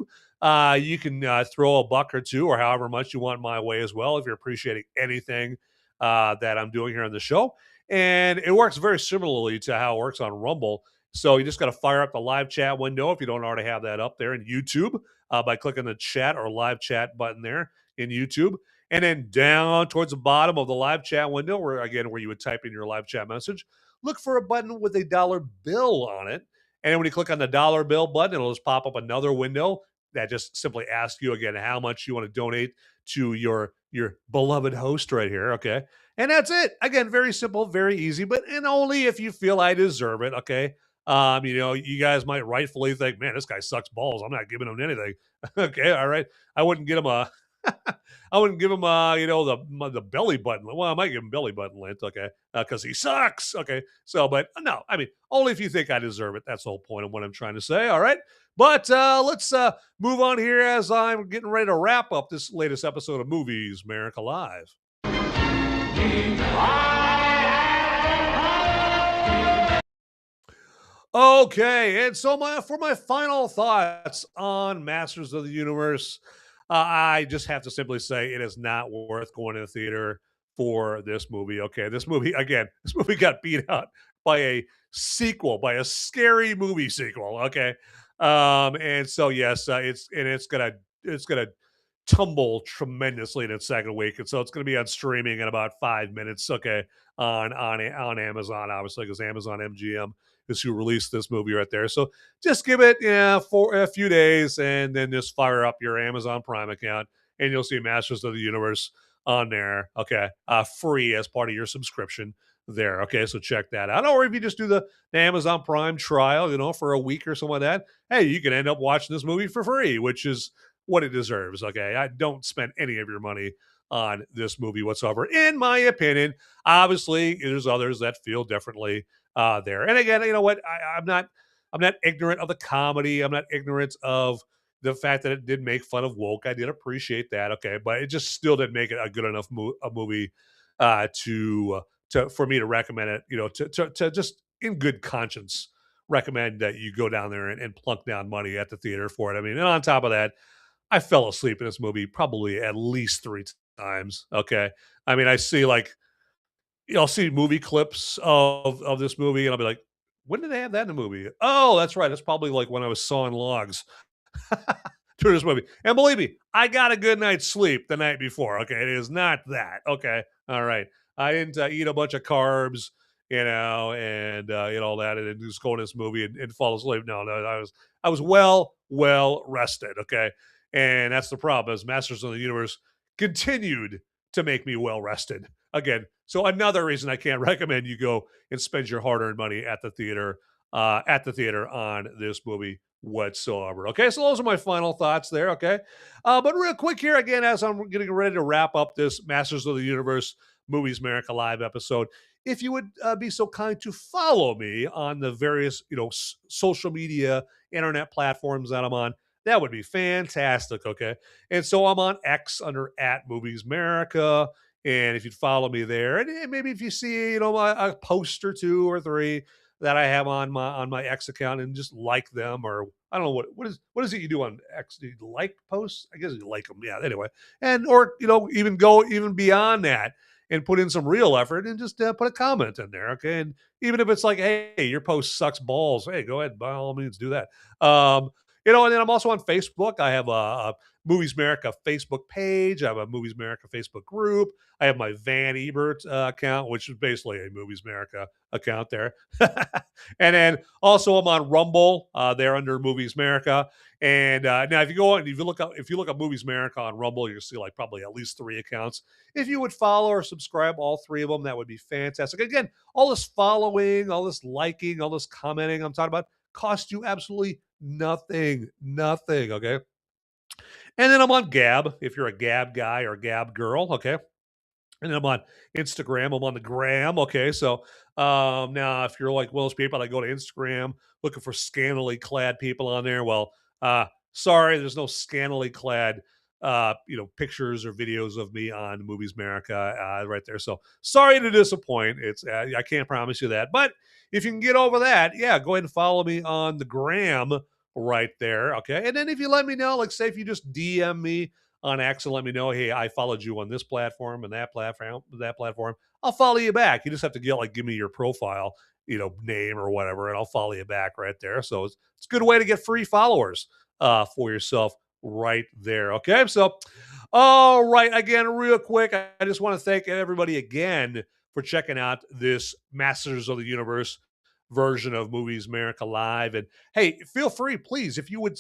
you can throw a buck or two or however much you want my way as well if you're appreciating anything that I'm doing here on the show. And it works very similarly to how it works on Rumble. So you just got to fire up the live chat window if you don't already have that up there in YouTube by clicking the chat or live chat button there in YouTube. And then down towards the bottom of the live chat window, where you would type in your live chat message, look for a button with a dollar bill on it. And then when you click on the dollar bill button, it'll just pop up another window that just simply asks you again how much you want to donate to your beloved host right here. Okay. And that's it. Again, very simple, very easy, but and only if you feel I deserve it. Okay. You guys might rightfully think, man, this guy sucks balls. I'm not giving him anything. Okay, all right. I wouldn't get him a I wouldn't give him the belly button. Well, I might give him belly button lint, okay, because he sucks. Okay, so but no, I mean only if you think I deserve it. That's the whole point of what I'm trying to say. All right, but let's move on here as I'm getting ready to wrap up this latest episode of Movies Merica Live. Okay, and so for my final thoughts on Masters of the Universe, I just have to simply say it is not worth going to the theater for this movie. Okay, this movie again, this movie got beat out by a sequel, by a scary movie sequel. Okay, and so yes, it's gonna tumble tremendously in its second week, and so it's going to be on streaming in about 5 minutes. Okay, on Amazon, obviously, because Amazon MGM is who released this movie right there. So just give it for a few days, and then just fire up your Amazon Prime account, and you'll see Masters of the Universe on there. Okay, free as part of your subscription there. Okay, so check that out. Or if you just do the Amazon Prime trial, for a week or something like that, hey, you can end up watching this movie for free, which is what it deserves. Okay, I don't spend any of your money on this movie whatsoever, in my opinion. Obviously, there's others that feel differently there. And again, you know what? I'm not ignorant of the comedy. I'm not ignorant of the fact that it did make fun of woke. I did appreciate that. Okay, but it just still didn't make it a good enough a movie to for me to recommend it. To just in good conscience recommend that you go down there and plunk down money at the theater for it. I mean, and on top of that, I fell asleep in this movie probably at least 3 times. Okay. I mean, I'll see movie clips of this movie and I'll be like, when did they have that in the movie? Oh, that's right. That's probably like when I was sawing logs during this movie. And believe me, I got a good night's sleep the night before. Okay. It is not that. Okay. All right. I didn't eat a bunch of carbs, and all that, and then just go in this movie and fall asleep. No, I was well rested. Okay. And that's the problem, as Masters of the Universe continued to make me well rested again. So another reason I can't recommend you go and spend your hard-earned money at the theater on this movie whatsoever. Okay, so those are my final thoughts there. Okay, but real quick here again, as I'm getting ready to wrap up this Masters of the Universe Movies Merica Live episode, if you would be so kind to follow me on the various social media internet platforms that I'm on, that would be fantastic. Okay, and so I'm on X under @MoviesMerica. And if you'd follow me there, and maybe if you see, a post or 2 or 3 that I have on my X account, and just like them, or I don't know what is it you do on X? Do you like posts? I guess you like them. Yeah. Anyway, or even go even beyond that and put in some real effort and just put a comment in there. Okay, and even if it's like, hey, your post sucks balls, hey, go ahead, by all means, do that. And then I'm also on Facebook. I have a Movies Merica Facebook page. I have a Movies Merica Facebook group. I have my Van Ebert account, which is basically a Movies Merica account there. And then also I'm on Rumble there under Movies Merica. And now if you go on, if you look up Movies Merica on Rumble, you'll see like probably at least 3 accounts. If you would follow or subscribe all 3 of them, that would be fantastic. Again, all this following, all this liking, all this commenting I'm talking about cost you absolutely nothing. Okay. And then I'm on Gab, if you're a Gab guy or Gab girl. Okay. And then I'm on Instagram. I'm on the gram. Okay. So now if you're like those people that go to Instagram looking for scantily clad people on there, well, sorry, there's no scantily clad pictures or videos of me on Movies Merica right there. So sorry to disappoint. It's I can't promise you that. But if you can get over that, yeah, go ahead and follow me on the gram right there. Okay. And then if you let me know, like say if you just DM me on X and let me know, hey, I followed you on this platform and that platform, I'll follow you back. You just have to give me your profile, name or whatever, and I'll follow you back right there. So it's a good way to get free followers for yourself right there. Okay. So, all right. Again, real quick, I just want to thank everybody again for checking out this Masters of the Universe version of Movies Merica Live. And hey, feel free, please, if you would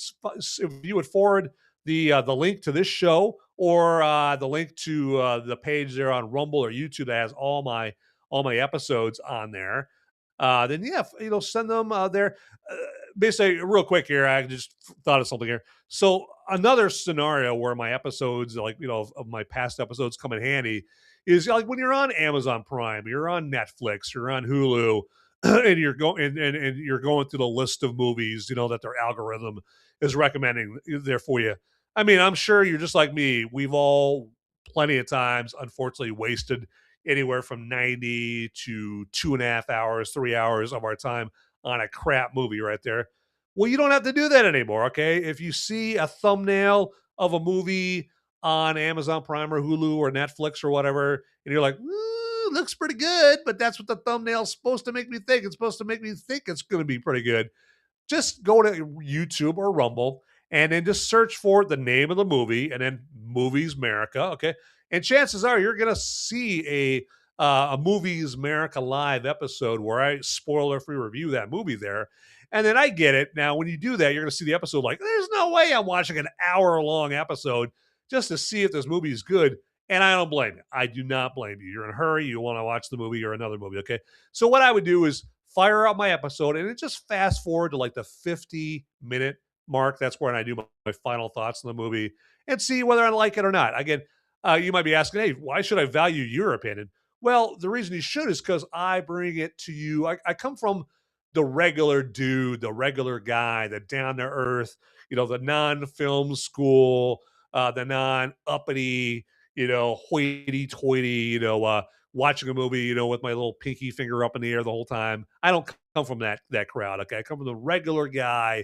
forward the link to this show or the link to the page there on Rumble or YouTube that has all my episodes on there. Then yeah, send them there. Basically, real quick here, I just thought of something here. So another scenario where my episodes, like of my past episodes, come in handy is like when you're on Amazon Prime, you're on Netflix, you're on Hulu, and you're going and you're going through the list of movies, that their algorithm is recommending there for you. I mean, I'm sure you're just like me. We've all plenty of times, unfortunately, wasted anywhere from 90 to 2.5 hours, 3 hours of our time on a crap movie right there. Well, you don't have to do that anymore, okay? If you see a thumbnail of a movie on Amazon Prime or Hulu or Netflix or whatever, and you're like, looks pretty good, but that's what the thumbnail's supposed to make me think. It's supposed to make me think it's going to be pretty good. Just go to YouTube or Rumble and then just search for the name of the movie and then Movies Merica, okay? And chances are you're going to see a Movies Merica Live episode where I spoiler-free review that movie there. And then I get it. Now, when you do that, you're going to see the episode like, there's no way I'm watching an hour-long episode just to see if this movie is good. And I don't blame you. I do not blame you. You're in a hurry. You want to watch the movie or another movie, okay? So what I would do is fire up my episode and it just fast forward to like the 50-minute mark. That's where I do my final thoughts on the movie and see whether I like it or not. Again, you might be asking, hey, why should I value your opinion? Well, the reason you should is because I bring it to you. I come from the regular dude, the regular guy, the down-to-earth, the non-film school, the non-uppity, hoity-toity, watching a movie, with my little pinky finger up in the air the whole time. I don't come from that crowd, okay? I come from the regular guy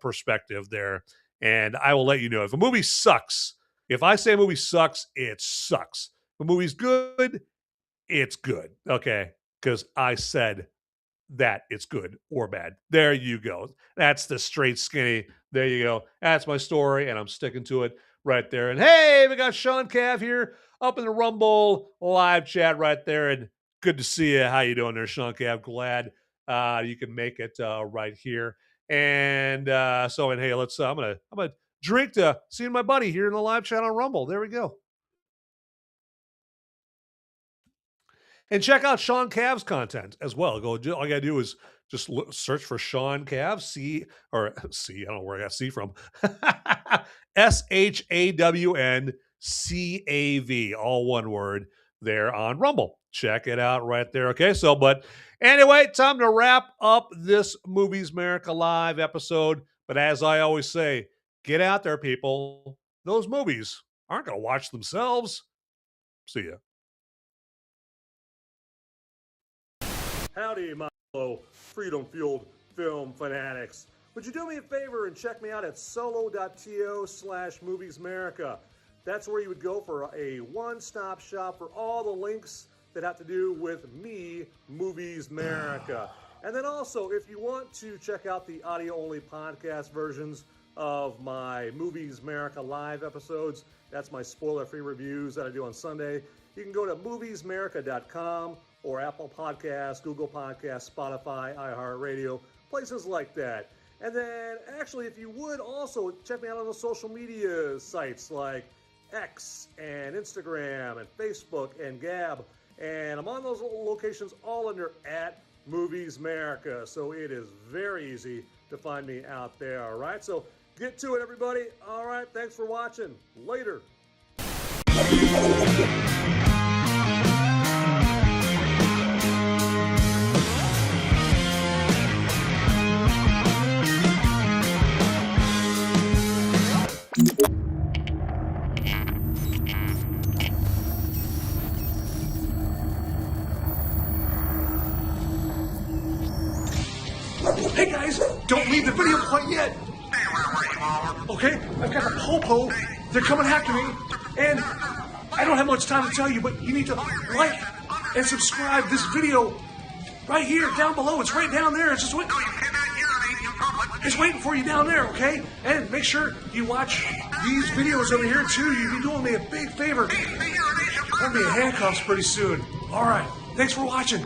perspective there, and I will let you know if a movie sucks. If I say a movie sucks, it sucks. If a movie's good, it's good, okay? Because I said that it's good or bad. There you go. That's the straight skinny. There you go. That's my story, and I'm sticking to it right there. And hey, we got Sean Cav here up in the Rumble live chat right there, and good to see you. How you doing there, Sean Cav? Glad you can make it right here. And hey, let's. I'm gonna drink to seeing my buddy here in the live chat on Rumble. There we go. And check out Sean Cav's content as well. All you gotta do is just search for Sean Cav, C. I don't know where I got C from. SHAWNCAV, all one word there on Rumble. Check it out right there. Okay, but anyway, time to wrap up this Movies Merica Live episode. But as I always say, get out there, people. Those movies aren't going to watch themselves. See ya. Howdy, my fellow freedom-fueled film fanatics. Would you do me a favor and check me out at solo.to/moviesmerica? That's where you would go for a one-stop shop for all the links that have to do with me, Movies Merica. And then also, if you want to check out the audio-only podcast versions of my Movies Merica Live episodes, that's my spoiler-free reviews that I do on Sunday, you can go to moviesmerica.com or Apple Podcasts, Google Podcasts, Spotify, iHeartRadio, places like that. And then, actually, if you would also check me out on the social media sites like X and Instagram and Facebook and Gab. And I'm on those locations all under @Movies Merica. So it is very easy to find me out there, all right? So get to it, everybody. All right, thanks for watching. Later. Hey guys, don't leave the video quite yet. Okay, I've got a popo. They're coming after me, and I don't have much time to tell you, but you need to like and subscribe this video right here, down below. It's right down there. It's just waiting. It's waiting for you down there, okay? And make sure you watch these videos over here too. You'll be doing me a big favor. I'm gonna be in handcuffs pretty soon. All right. Thanks for watching.